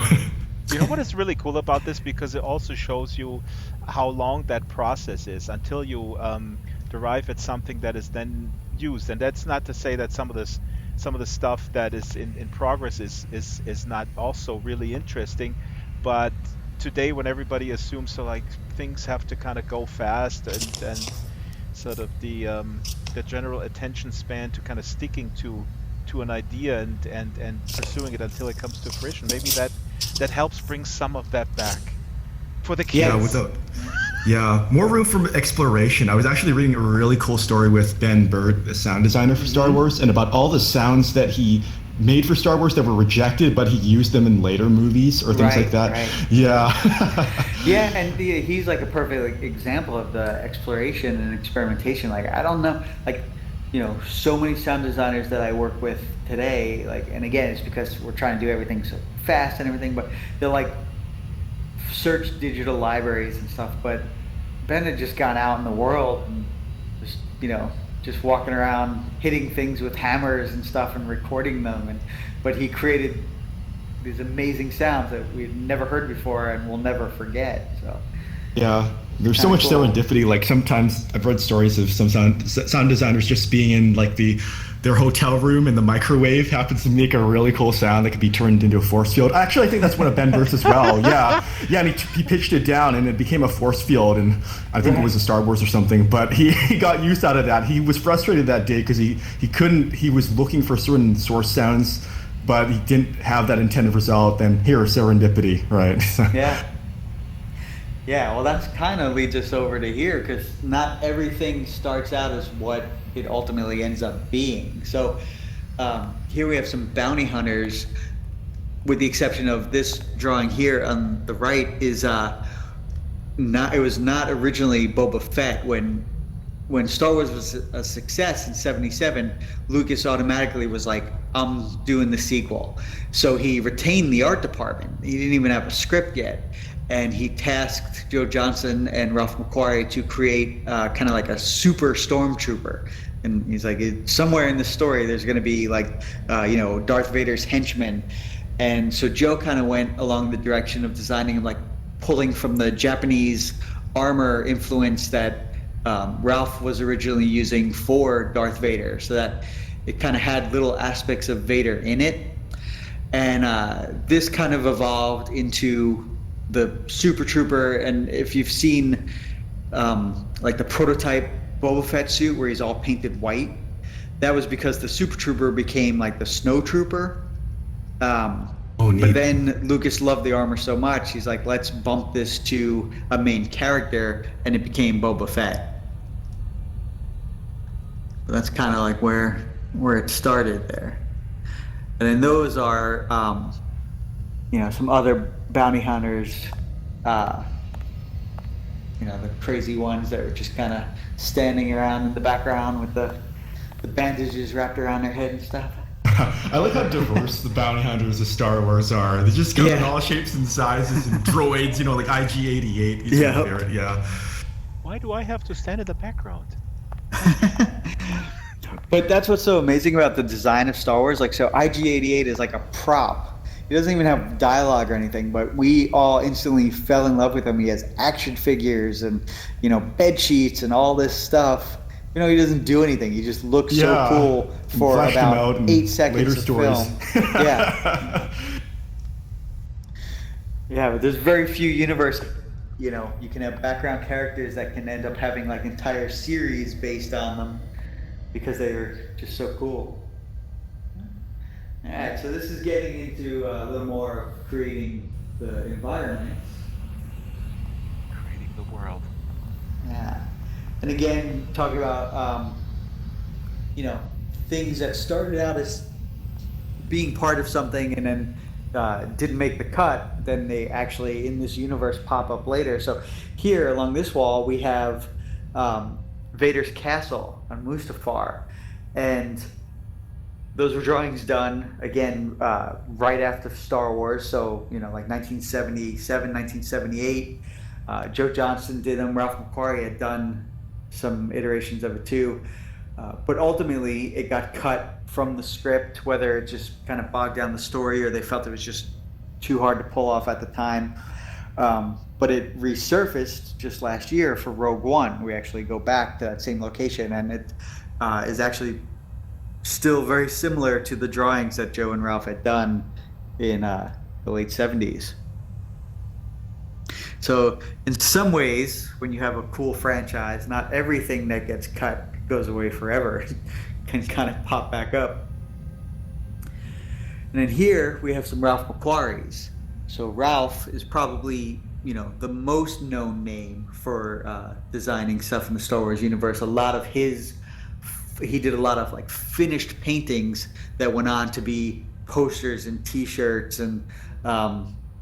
You know what is really cool about this, because it also shows you how long that process is until you derive at something that is then used. And that's not to say that some of the stuff that is in progress is not also really interesting, but today when everybody assumes so like things have to kind of go fast and sort of the general attention span to kind of sticking to an idea and pursuing it until it comes to fruition, maybe that helps bring some of that back for the kids. More room for exploration. I was actually reading a really cool story with Ben Bird, the sound designer for Star Wars, and about all the sounds that he made for Star Wars that were rejected, but he used them in later movies or things like that. Right. Yeah. Yeah, and he's like a perfect example of the exploration and experimentation. Like, I don't know, like, so many sound designers that I work with today, like, and again, it's because we're trying to do everything so fast and everything, but they're like, search digital libraries and stuff, but Ben had just gone out in the world and just, just walking around hitting things with hammers and stuff and recording them, but he created these amazing sounds that we've never heard before and we'll never forget. So yeah, there's so much cool. serendipity. Like, sometimes I've read stories of some sound designers just being in like their hotel room, and the microwave happens to make a really cool sound that could be turned into a force field. Actually, I think that's one of Ben Burtt's as well. Yeah, and he pitched it down, and it became a force field, and I think it was a Star Wars or something. But he got use out of that. He was frustrated that day because he couldn't. He was looking for certain source sounds, but he didn't have that intended result. And here, serendipity, right? Yeah, well, that's kind of leads us over to here, because not everything starts out as what it ultimately ends up being. So here we have some bounty hunters, with the exception of this drawing here on the right. It was not originally Boba Fett. When Star Wars was a success in '77, Lucas automatically was like, I'm doing the sequel. So he retained the art department. He didn't even have a script yet. And he tasked Joe Johnston and Ralph McQuarrie to create kind of like a super stormtrooper. And he's like, somewhere in the story, there's going to be like, Darth Vader's henchman. And so Joe kind of went along the direction of designing him, like pulling from the Japanese armor influence that Ralph was originally using for Darth Vader, so that it kind of had little aspects of Vader in it. And this kind of evolved into the Super Trooper. And if you've seen like the prototype Boba Fett suit where he's all painted white, that was because the Super Trooper became like the Snow Trooper. But then Lucas loved the armor so much, he's like, let's bump this to a main character, and it became Boba Fett. So that's kind of like where it started there. And then those are some other bounty hunters, the crazy ones that were just kind of standing around in the background with the bandages wrapped around their head and stuff. I like how diverse the bounty hunters of Star Wars are. They just come in all shapes and sizes and droids, like IG-88. Yeah. Why do I have to stand in the background? But that's what's so amazing about the design of Star Wars. Like, so IG-88 is like a prop. He doesn't even have dialogue or anything, but we all instantly fell in love with him. He has action figures and, bed sheets and all this stuff. He doesn't do anything. He just looks so cool for about 8 seconds of film. Yeah. Yeah, but there's very few universes. You can have background characters that can end up having like entire series based on them because they're just so cool. All right, so this is getting into a little more of creating the environment. Creating the world. Yeah. And again, talking about, things that started out as being part of something and then didn't make the cut, then they actually, in this universe, pop up later. So here, along this wall, we have Vader's castle on Mustafar. And those were drawings done, again, right after Star Wars. So, like 1977, 1978. Joe Johnston did them. Ralph McQuarrie had done some iterations of it too. But ultimately, it got cut from the script, whether it just kind of bogged down the story or they felt it was just too hard to pull off at the time. But it resurfaced just last year for Rogue One. We actually go back to that same location, and it is actually still very similar to the drawings that Joe and Ralph had done in the late 70s. So in some ways, when you have a cool franchise, not everything that gets cut goes away forever. It can kind of pop back up. And then here we have some Ralph McQuarries. So Ralph is probably, the most known name for designing stuff in the Star Wars universe. He did a lot of like finished paintings that went on to be posters and T-shirts, and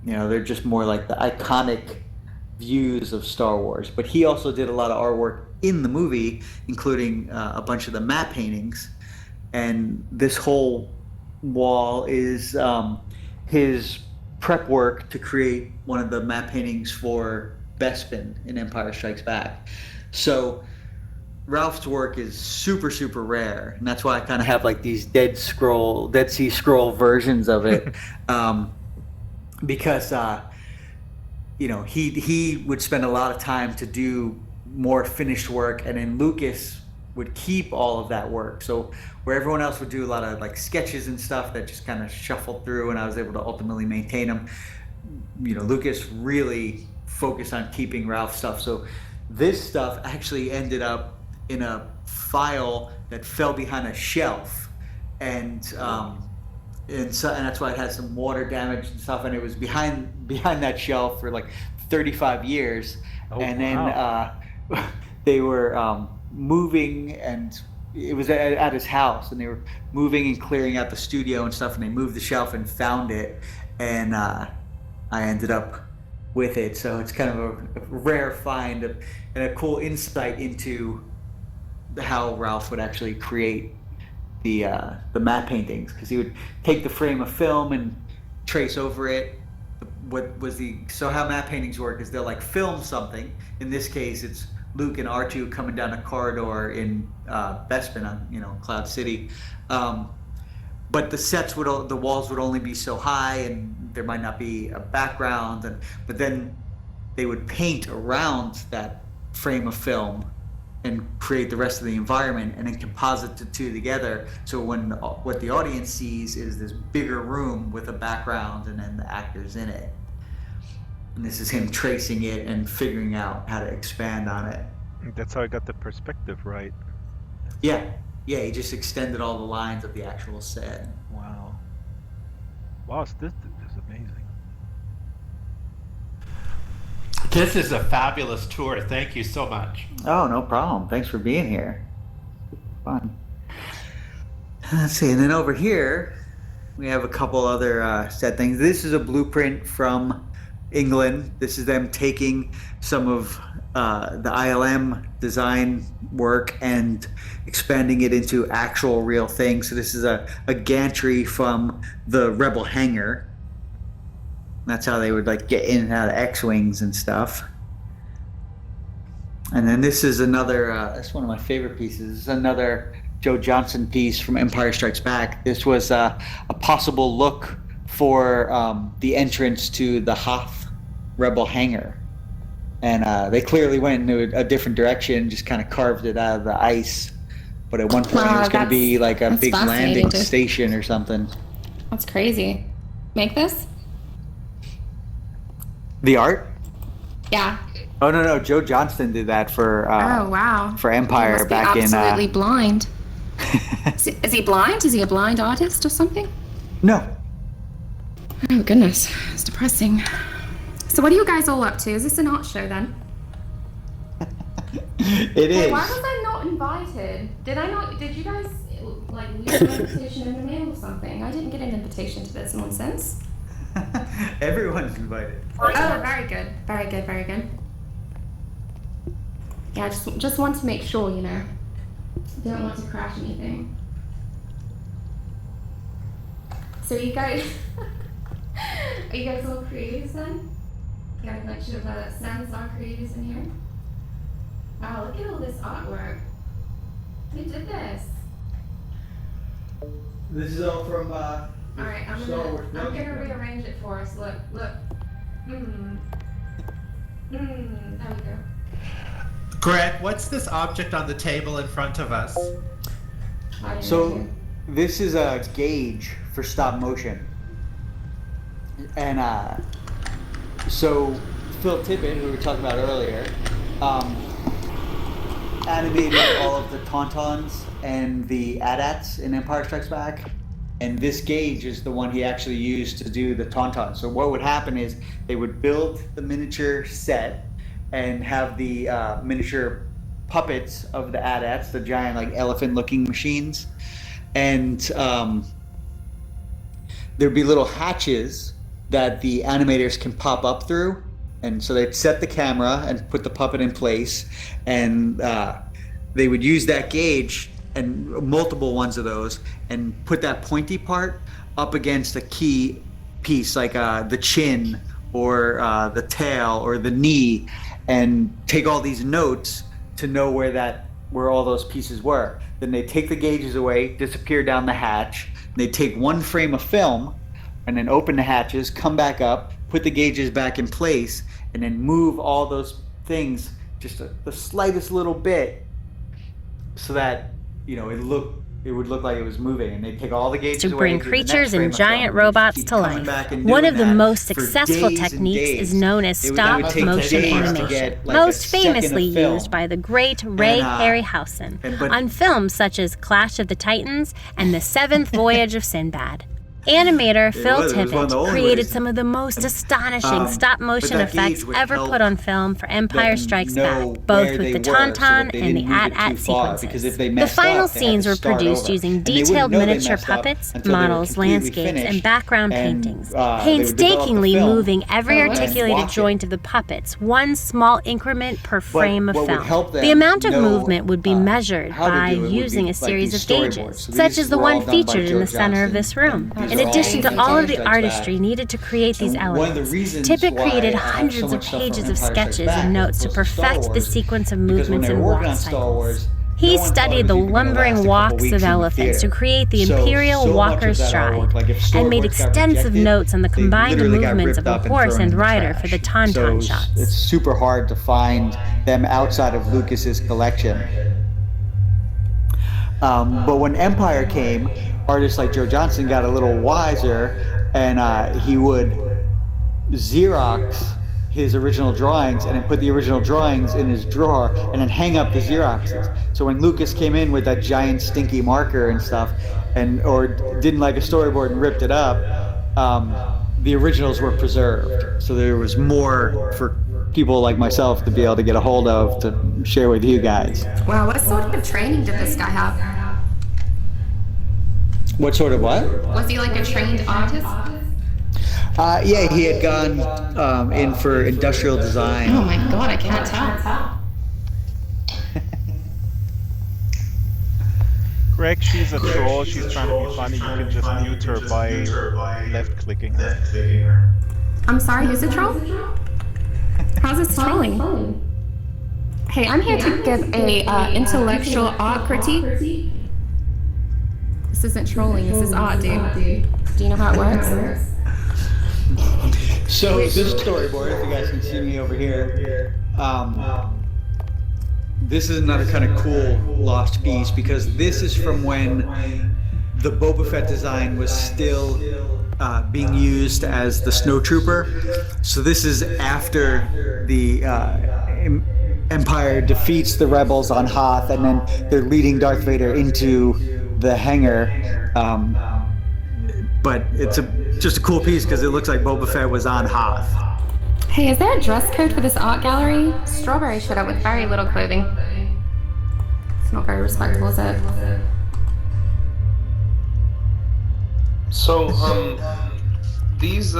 they're just more like the iconic views of Star Wars. But he also did a lot of artwork in the movie, including a bunch of the matte paintings. And this whole wall is his prep work to create one of the matte paintings for Bespin in Empire Strikes Back. So Ralph's work is super, super rare, and that's why I kind of have like these Dead Sea Scroll versions of it, because he would spend a lot of time to do more finished work, and then Lucas would keep all of that work. So where everyone else would do a lot of like sketches and stuff that just kind of shuffled through, and I was able to ultimately maintain them, Lucas really focused on keeping Ralph's stuff. So this stuff actually ended up in a file that fell behind a shelf, and that's why it had some water damage and stuff, and it was behind that shelf for like 35 years. And then they were moving, and it was at his house, and they were moving and clearing out the studio and stuff, and they moved the shelf and found it, and I ended up with it. So it's kind of a rare find and a cool insight into how Ralph would actually create the matte paintings, because he would take the frame of film and trace over it. So how matte paintings work is they'll like film something. In this case, it's Luke and R2 coming down a corridor in Bespin on Cloud City, but the walls would only be so high, and there might not be a background, but then they would paint around that frame of film and create the rest of the environment, and then composite the two together. So what the audience sees is this bigger room with a background and then the actors in it. And this is him tracing it and figuring out how to expand on it. That's how I got the perspective right. Yeah, he just extended all the lines of the actual set. Wow, this is amazing. This is a fabulous tour. Thank you so much. Oh, no problem. Thanks for being here. Fun. Let's see, and then over here, we have a couple other set things. This is a blueprint from England. This is them taking some of the ILM design work and expanding it into actual real things. So this is a gantry from the Rebel hangar. That's how they would like get in and out of X-wings and stuff. And then this is another, that's one of my favorite pieces. This is another Joe Johnston piece from Empire Strikes Back. This was a possible look for the entrance to the Hoth Rebel hangar. And they clearly went into a different direction, just kind of carved it out of the ice. But at one point it was going to be like a big landing station or something. That's crazy. Make this? The art? Yeah. Oh no, Joe Johnston did that for oh wow, for Empire back in. Absolutely blind. Is he blind? Is he a blind artist or something? No. Oh goodness, it's depressing. So what are you guys all up to? Is this an art show then? It is. Why was I not invited? Did you guys like leave an invitation in the mail or something? I didn't get an invitation to this nonsense. Everyone's invited. Oh, very good. Very good, very good. Yeah, I just want to make sure, Don't want to crash anything. So you guys, are you guys all creatives then? You got a bunch of Samsung creatives in here? Wow, look at all this artwork. Who did this? This is all from Alright, I'm gonna rearrange it for us. Look. There we go. Greg, what's this object on the table in front of us? So this is a gauge for stop motion. And so Phil Tippett, who we were talking about earlier, animated all of the Tauntauns and the AT-ATs in Empire Strikes Back. And this gauge is the one he actually used to do the Tauntaun. So what would happen is they would build the miniature set and have the miniature puppets of the AT-ATs, the giant like elephant-looking machines, and there'd be little hatches that the animators can pop up through. And so they'd set the camera and put the puppet in place, and they would use that gauge and multiple ones of those and put that pointy part up against a key piece, like the chin or the tail or the knee, and take all these notes to know where all those pieces were. Then they take the gauges away, disappear down the hatch. They take one frame of film and then open the hatches, come back up, put the gauges back in place, and then move all those things just the slightest little bit so that, it would look like it was moving, and they'd take all the gauges to away, bring creatures and giant robots to life. One of the most successful techniques is known as stop motion animation, most famously used by the great Ray Harryhausen on films such as Clash of the Titans and The Seventh Voyage of Sinbad. Animator Phil Tippett created some of the most astonishing stop-motion effects ever put on film for Empire Strikes Back, both with the Tauntaun and the At-At sequences. The final scenes were produced using detailed miniature puppets, models, landscapes, and background paintings, painstakingly moving every articulated joint of the puppets, one small increment per frame of film. The amount of movement would be measured by using a series of gauges, such as the one featured in the center of this room. In addition to all of the artistry needed to create these elements, Tippett created hundreds of pages of sketches and notes to perfect the sequence of movements and walk cycles. He studied the lumbering walks of elephants to create the imperial walker's stride, and made extensive notes on the combined movements of a horse and rider for the Tauntaun shots. It's super hard to find them outside of Lucas's collection. But when Empire came, artists like Joe Johnston got a little wiser, and he would Xerox his original drawings and then put the original drawings in his drawer and then hang up the Xeroxes. So when Lucas came in with that giant stinky marker and stuff, or didn't like a storyboard and ripped it up, the originals were preserved. So there was more for people like myself to be able to get a hold of to share with you guys. Wow, what sort of training did this guy have? What sort of what? Was he like a trained artist? Yeah, he had gone in for industrial design. Oh my god, I can't tell. Greg, she's a troll. She's trying to be funny. You can just mute her by left-clicking her. I'm sorry, who's a troll? How's this trolling? Hey, I'm here to give a intellectual art critique. This isn't trolling, this is art, dude. Do you know how it works? So this storyboard, if you guys can see me over here, this is another kind of cool lost piece, because this is from when the Boba Fett design was still being used as the snowtrooper. So this is after the Empire defeats the rebels on Hoth, and then they're leading Darth Vader into the hangar. But it's just a cool piece because it looks like Boba Fett was on Hoth. Hey, is there a dress code for this art gallery? Strawberry showed up with very little clothing. It's not very respectful, is it? So, these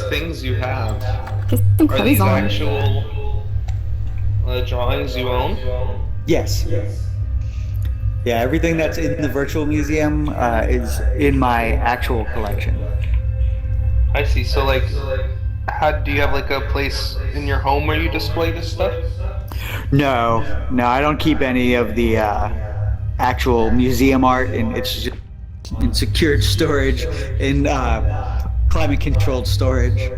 things you have, are these actual drawings you own? Yes. Yeah, everything that's in the virtual museum is in my actual collection. I see. So, like, do you have like a place in your home where you display this stuff? No, I don't keep any of the actual museum art, and it's just in secured storage, in climate-controlled storage,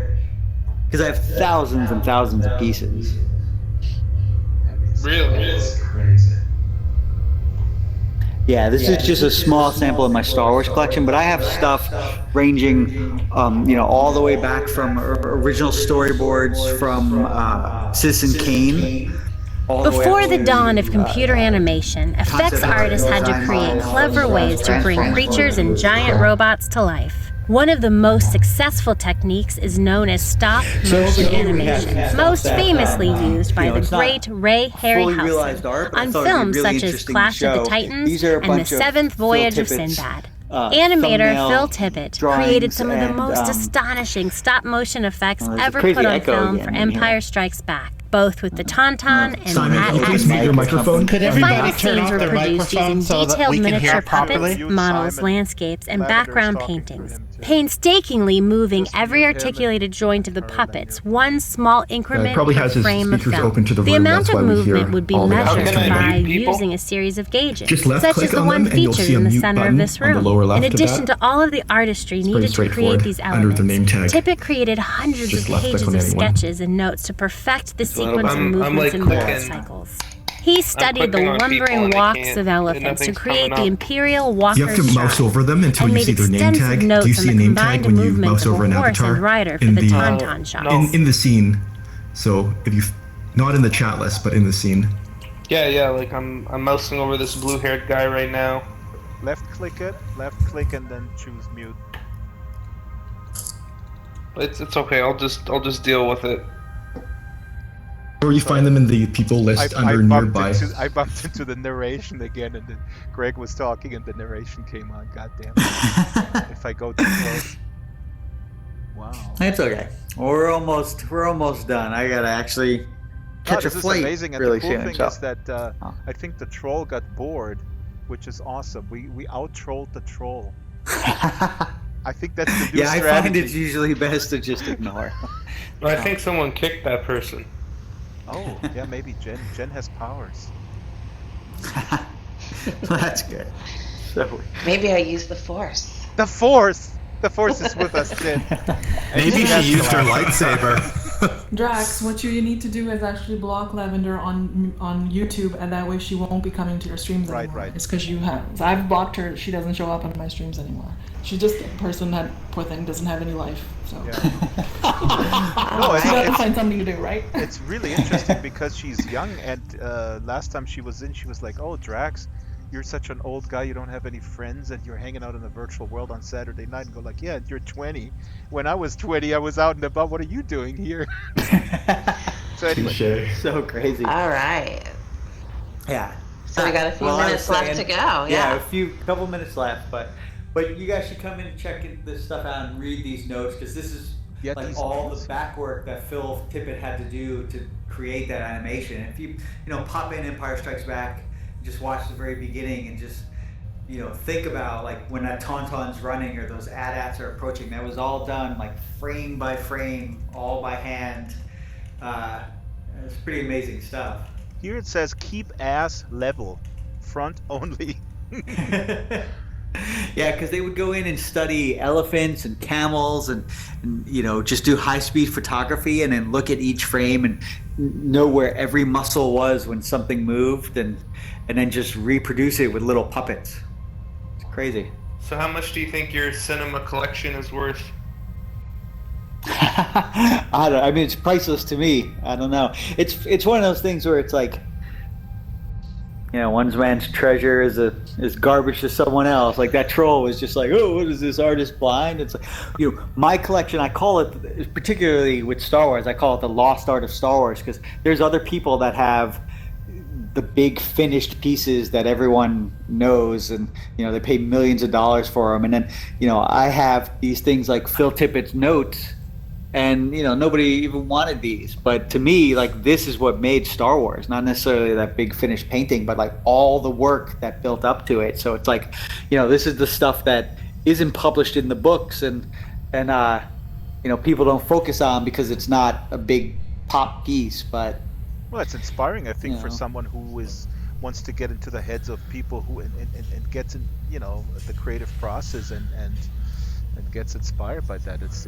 because I have thousands and thousands of pieces. Really? Yeah, this is just a small sample of my Star Wars collection, but I have stuff ranging, all the way back from original storyboards from Citizen Kane. Before the dawn of computer animation, effects artists had to create clever ways to bring creatures and giant robots to life. One of the most successful techniques is known as stop-motion animation, most famously used by the great Ray Harryhausen on films such as Clash of the Titans and The Seventh Voyage of Sinbad. Animator Phil Tippett created some of the and, most astonishing stop-motion effects ever crazy put on echo film again for in Empire here. Strikes Back, both with the Tauntaun and Simon, Rat can you please Hat. mute your microphone? Could The everybody final turn scenes off were their produced using microphone so that detailed we can miniature hear puppets, properly? Mute models, Simon. landscapes, and Lavender's background talking through paintings. him, too. Painstakingly moving Just every mute him and articulated joint of the her, then puppets, you're one small increment probably per has his frame of speakers film. open to the The room, amount that's of why we hear movement would be all the measured echoes coming by in. People? using a series of gauges, Just left such click as the on one them and you'll featured see a in the mute center of button this on the room. lower left In of addition that. to all of the artistry Pretty needed to create straightforward. these Under the name elements, tag. Tippett created hundreds Just of left click pages on of anyone. sketches and notes to perfect the sequence of I'm movements like and moral clicking. cycles. He studied the clicking on people lumbering and I walks can't- of elephants to nothing's create coming the up. Imperial Walker's You have to mouse Stride, over them until and you made see their name extensive tag. Do notes you on see the a name combined tag when you movements mouse of over a an horse avatar? and rider for In the the- Tauntaun shot. No. In the scene. So if you, not in the chat list, but in the scene. Yeah, like I'm mousing over this blue-haired guy right now. Left click it, left click, and then choose mute. It's okay. I'll just deal with it. Or you find them in the people list under nearby. I bumped into the narration again, and then Greg was talking, and the narration came on. God damn it! If I go too close. Wow. It's okay. We're almost done. I gotta actually catch a this flight is amazing, and really the cool soon. thing So. is that I think the troll got bored, which is awesome. We out-trolled the troll. I think that's the new Yeah, I strategy. find it's usually best to just ignore. I think someone kicked that person. Oh, yeah, maybe Jenn has powers. That's good. So Maybe I use the Force. The Force! The Force is with us, Jenn. Maybe she used her lightsaber. Drax, what you need to do is actually block Lavender on YouTube, and that way she won't be coming to your streams anymore. Right. It's because you have. I've blocked her. She doesn't show up on my streams anymore. She's just a person that, poor thing, doesn't have any life. So. No, you have to find something to do, right? It's really interesting because she's young, and last time she was in, she was like, "Oh, Drax, you're such an old guy. You don't have any friends, and you're hanging out in the virtual world on Saturday night." And go like, "Yeah, you're 20. When I was 20, I was out and about. What are you doing here?" So anyway, so crazy. All right. Yeah. So we got a few minutes left to go. Yeah. Couple minutes left, but you guys should come in and check this stuff out and read these notes, because this is like all the back work that Phil Tippett had to do to create that animation. If you pop in Empire Strikes Back, just watch the very beginning and just think about like when that Tauntaun's running or those AT-ATs are approaching. That was all done like frame by frame, all by hand. It's pretty amazing stuff. here it says keep ass level, front only. Yeah, because they would go in and study elephants and camels and just do high-speed photography and then look at each frame and know where every muscle was when something moved and then just reproduce it with little puppets. It's crazy. So how much do you think your cinema collection is worth? I mean, it's priceless to me. I don't know. It's one of those things where it's like, one man's treasure is garbage to someone else. Like that troll was just like, oh, what is this artist blind? It's like, my collection, I call it, particularly with Star Wars, I call it the lost art of Star Wars, because there's other people that have the big finished pieces that everyone knows, and they pay millions of dollars for them, and then I have these things like Phil Tippett's notes, and nobody even wanted these, but to me, like, this is what made Star Wars, not necessarily that big finished painting, but like all the work that built up to it. So it's like, this is the stuff that isn't published in the books, and people don't focus on because it's not a big pop piece. But well, it's inspiring, I think, for someone who wants to get into the heads of people who and gets in the creative process and gets inspired by that. It's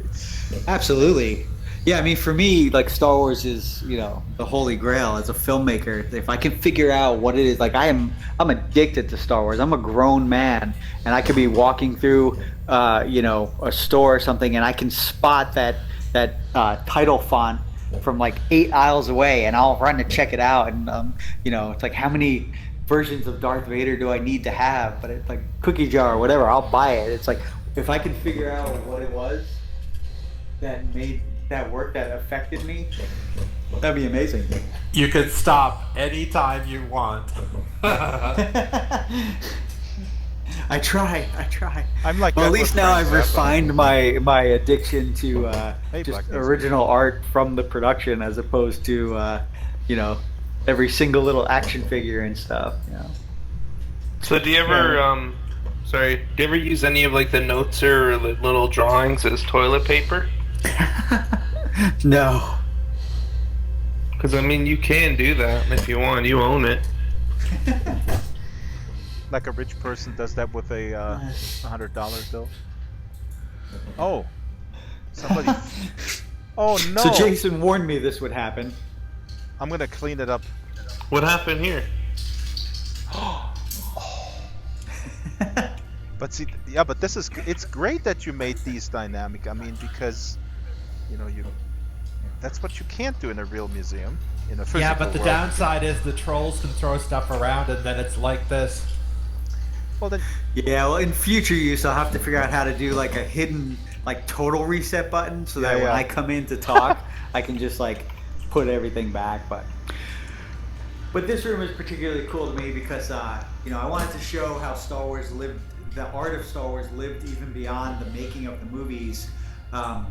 absolutely. Yeah, I mean, for me, like, Star Wars is the holy grail as a filmmaker. If I can figure out what it is, like, I'm addicted to Star Wars. I'm a grown man, and I could be walking through a store or something, and I can spot that title font from like 8 aisles away, and I'll run to check it out. And it's like, how many versions of Darth Vader do I need to have? But it's like cookie jar or whatever, I'll buy it. It's like, if I can figure out what it was that made that work, that affected me, that'd be amazing. You could stop anytime you want. I try. I'm like. Well, at least now I've refined my addiction to just original art from the production, as opposed to every single little action figure and stuff. So do you ever do you ever use any of like the notes or the little drawings as toilet paper? No. Because I mean, you can do that if you want. You own it. Like a rich person does that with a $100 bill. Oh, somebody. Oh no! So Jason warned me this would happen. I'm gonna clean it up. What happened here? But see, yeah, but it's great that you made these dynamic. I mean, because that's what you can't do in a real museum, in a physical Yeah, but the world. downside is the trolls can throw stuff around and then it's like this. Well then. Yeah, well, in future use, I'll have to figure out how to do like a hidden, like total reset button, so that when I come in to talk, I can just like put everything back. But this room is particularly cool to me because I wanted to show how Star Wars lived, the art of Star Wars lived even beyond the making of the movies, and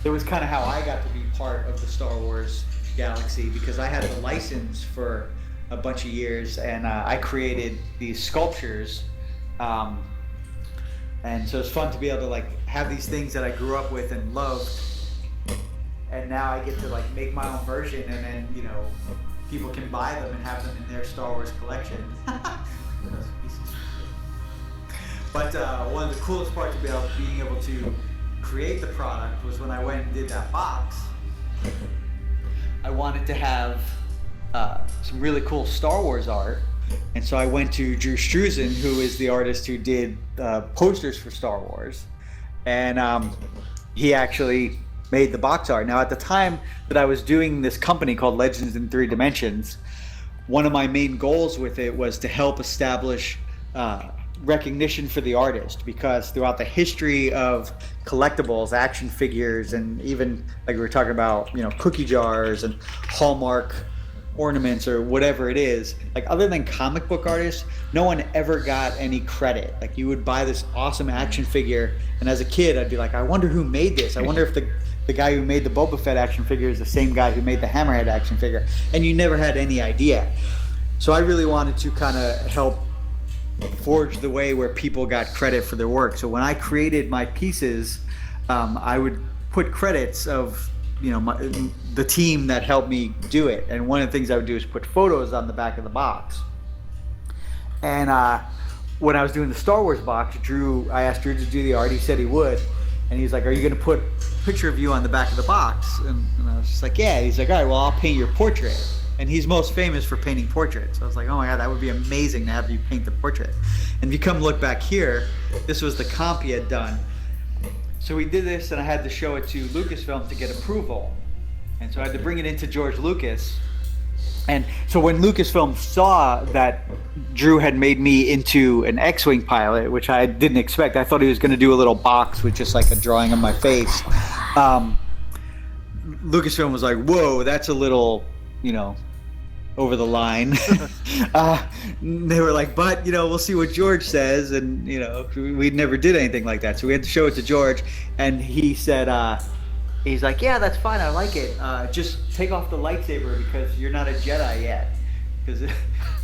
it was kind of how I got to be part of the Star Wars galaxy, because I had the license for a bunch of years, and I created these sculptures, and so it's fun to be able to like have these things that I grew up with and loved, and now I get to like make my own version, and then people can buy them and have them in their Star Wars collection. But one of the coolest parts of being able to create the product was when I went and did that box. I wanted to have some really cool Star Wars art, and so I went to Drew Struzan, who is the artist who did posters for Star Wars, and he actually made the box art. Now, at the time that I was doing this company called Legends in 3 Dimensions, one of my main goals with it was to help establish recognition for the artist, because throughout the history of collectibles, action figures, and even like we were talking about, cookie jars and Hallmark ornaments or whatever it is, like other than comic book artists, no one ever got any credit. Like you would buy this awesome action figure, and as a kid I'd be like, I wonder who made this. I wonder if the guy who made the Boba Fett action figure is the same guy who made the Hammerhead action figure, and you never had any idea. So I really wanted to kind of help forge the way where people got credit for their work. So when I created my pieces, I would put credits of the team that helped me do it, and one of the things I would do is put photos on the back of the box. And when I was doing the Star Wars box, I asked Drew to do the art. He said he would, and he's like, "Are you going to put a picture of you on the back of the box?" And I was just like, "Yeah." He's like, "All right, well, I'll paint your portrait." And he's most famous for painting portraits. So I was like, oh my God, that would be amazing to have you paint the portrait. And if you come look back here, this was the comp he had done. So we did this, and I had to show it to Lucasfilm to get approval. And so I had to bring it into George Lucas. And so when Lucasfilm saw that Drew had made me into an X-Wing pilot, which I didn't expect, I thought he was going to do a little box with just like a drawing of my face. Lucasfilm was like, whoa, that's a little, over the line. They were like, but we'll see what George says, and we never did anything like that, so we had to show it to George, and he said, he's like, yeah, that's fine, I like it, just take off the lightsaber because you're not a Jedi yet, because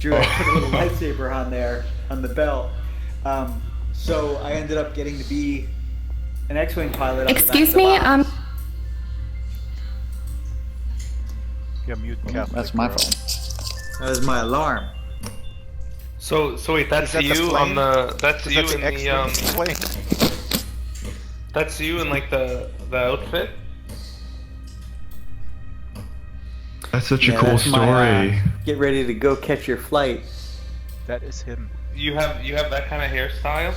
Drew had put a little lightsaber on there on the belt. So I ended up getting to be an X-Wing pilot. Excuse me, Yeah, mute Catholic. That's my fault. That is my alarm. So wait, that's you on the. That's you in the plane. That's you in like the outfit. That's such a cool story. Get ready to go catch your flight. That is him. You have that kind of hairstyle?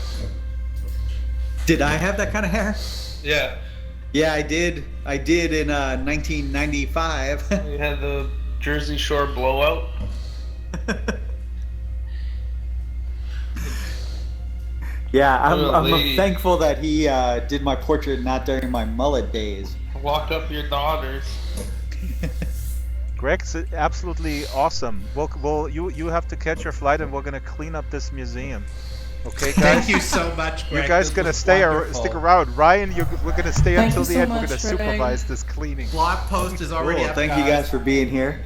Did I have that kind of hair? Yeah. Yeah, I did. I did in 1995. You had the Jersey Shore blowout. Yeah, I'm thankful that he did my portrait not during my mullet days. Walked up your daughters. Greg's absolutely awesome. You have to catch your flight, and we're gonna clean up this museum. Okay, guys. Thank you so much, Greg. You guys This gonna was stick wonderful. around. Ryan, we're gonna stay Thank until you the so end. We're much, gonna Greg. supervise this cleaning. Blog post is already Cool. up, Thank you guys for being here.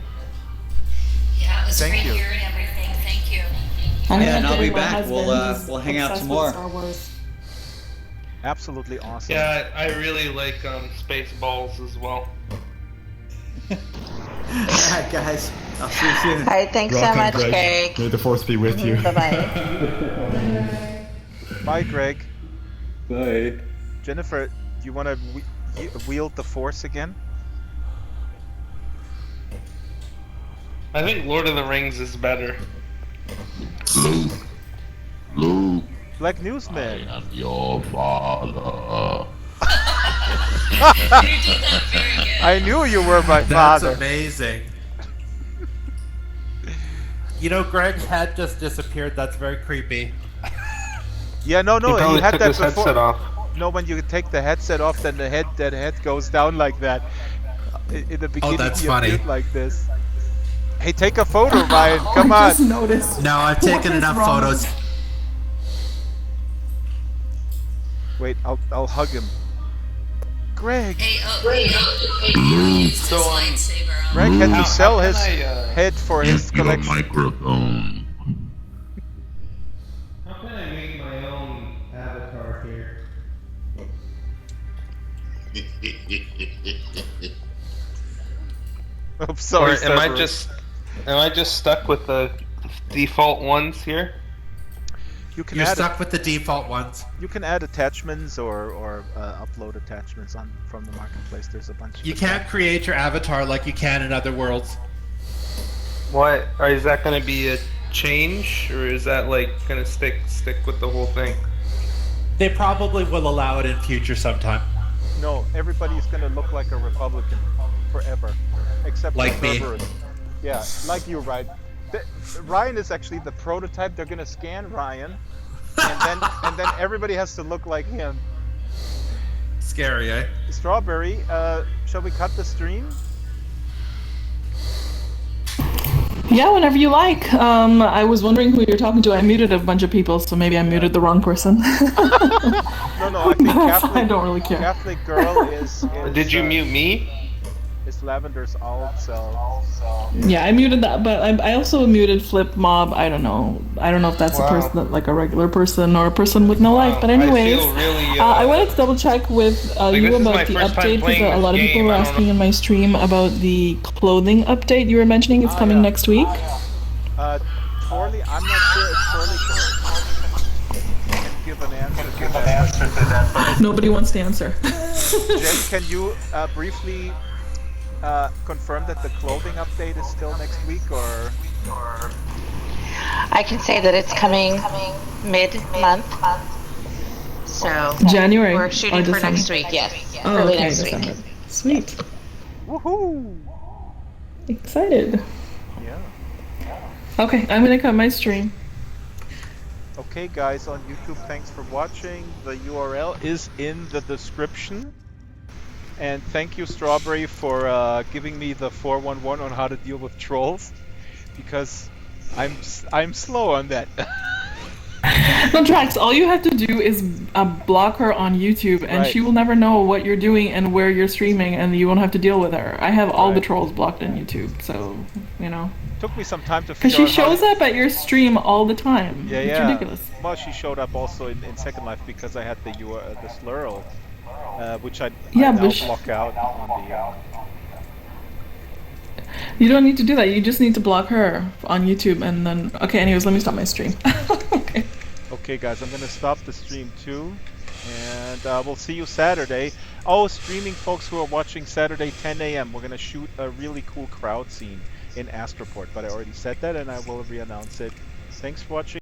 Yeah, it was Thank great you. hearing everything. Thank you. Yeah, and I'll be My back. husband is We'll hang out obsessed some with more. Star Wars. Absolutely awesome. Yeah, I really like Spaceballs as well. Alright, guys. I'll see you soon. All right, thanks so Welcome, much, Greg. Greg. May the force be with you. Bye-bye. Bye, Greg. Bye. Jennifer, do you want to wield the Force again? I think Lord of the Rings is better. Luke, Black Newsman. I am your father. I knew you were my That's father. amazing. You know, Greg's head just disappeared. That's very creepy. Yeah, no, He probably he had took that his before. headset off. No, when you take the headset off, then that head goes down like that. In the beginning, that's he funny. appeared like this. Hey, take a photo, Ryan. Come I on. just noticed. No, I've What taken is enough wrong? photos. Wait, I'll hug him. Greg. So, Greg had how to sell can his I, head for his Your collection. microphone. how can I make my own avatar here? I'm sorry, Or am I Cerberus. just stuck with the default ones here? You can You're add stuck with the default ones. you can add attachments or upload attachments from the marketplace. There's a bunch. You of can't create your avatar like you can in other worlds. What? Or is that going to be a change, or is that like going to stick with the whole thing? They probably will allow it in future sometime. No, everybody's gonna look like a Republican forever, except Like for me. Cerberus. Yeah, like you, Ryan. Ryan is actually the prototype. They're gonna scan Ryan, and then everybody has to look like him. Scary, eh? Strawberry, shall we cut the stream? Yeah, whenever you like. I was wondering who you're talking to. I muted a bunch of people, so maybe I muted the wrong person. No, I think Catholic. I don't really care. Catholic girl is Did you mute me? Is Lavender's alt, so. Yeah, I muted that, but I also muted Flip Mob. I don't know if that's a Wow. person, that, like a regular person or a person with no life. But anyways, I feel really, I wanted to double check with like, you this is my about the first time update, because playing a lot of this people were game, I don't asking in my stream about the clothing update. You were mentioning it's coming next week. Torley, I'm not sure if Torley can give an answer to that. Nobody wants to answer. Jen, can you briefly confirm that the clothing update is still next week, or? I can say that it's coming mid-month. So January we're or shooting for December? next week, yes. Oh, Early okay, next December. week. Sweet. Woohoo! Excited. Yeah. Okay, I'm gonna cut my stream. Okay, guys on YouTube, thanks for watching. The URL is in the description. And thank you, Strawberry, for giving me the 411 on how to deal with trolls, because I'm slow on that. No, Drax, all you have to do is block her on YouTube, and Right. she will never know what you're doing and where you're streaming, and you won't have to deal with her. I have all the trolls blocked on YouTube, so, you know. Took me some time to Because figure she out how shows up at your stream all the time. Yeah, It's yeah. ridiculous. Well, she showed up also in Second Life because I had the slurl, which I Yeah, now but block out on the. You don't need to do that. You just need to block her on YouTube, and then... Okay, anyways, let me stop my stream. Okay, guys, I'm gonna stop the stream too, and we'll see you Saturday. Oh, streaming folks who are watching Saturday 10 a.m. We're gonna shoot a really cool crowd scene in Astroport, but I already said that, and I will re-announce it. Thanks for watching.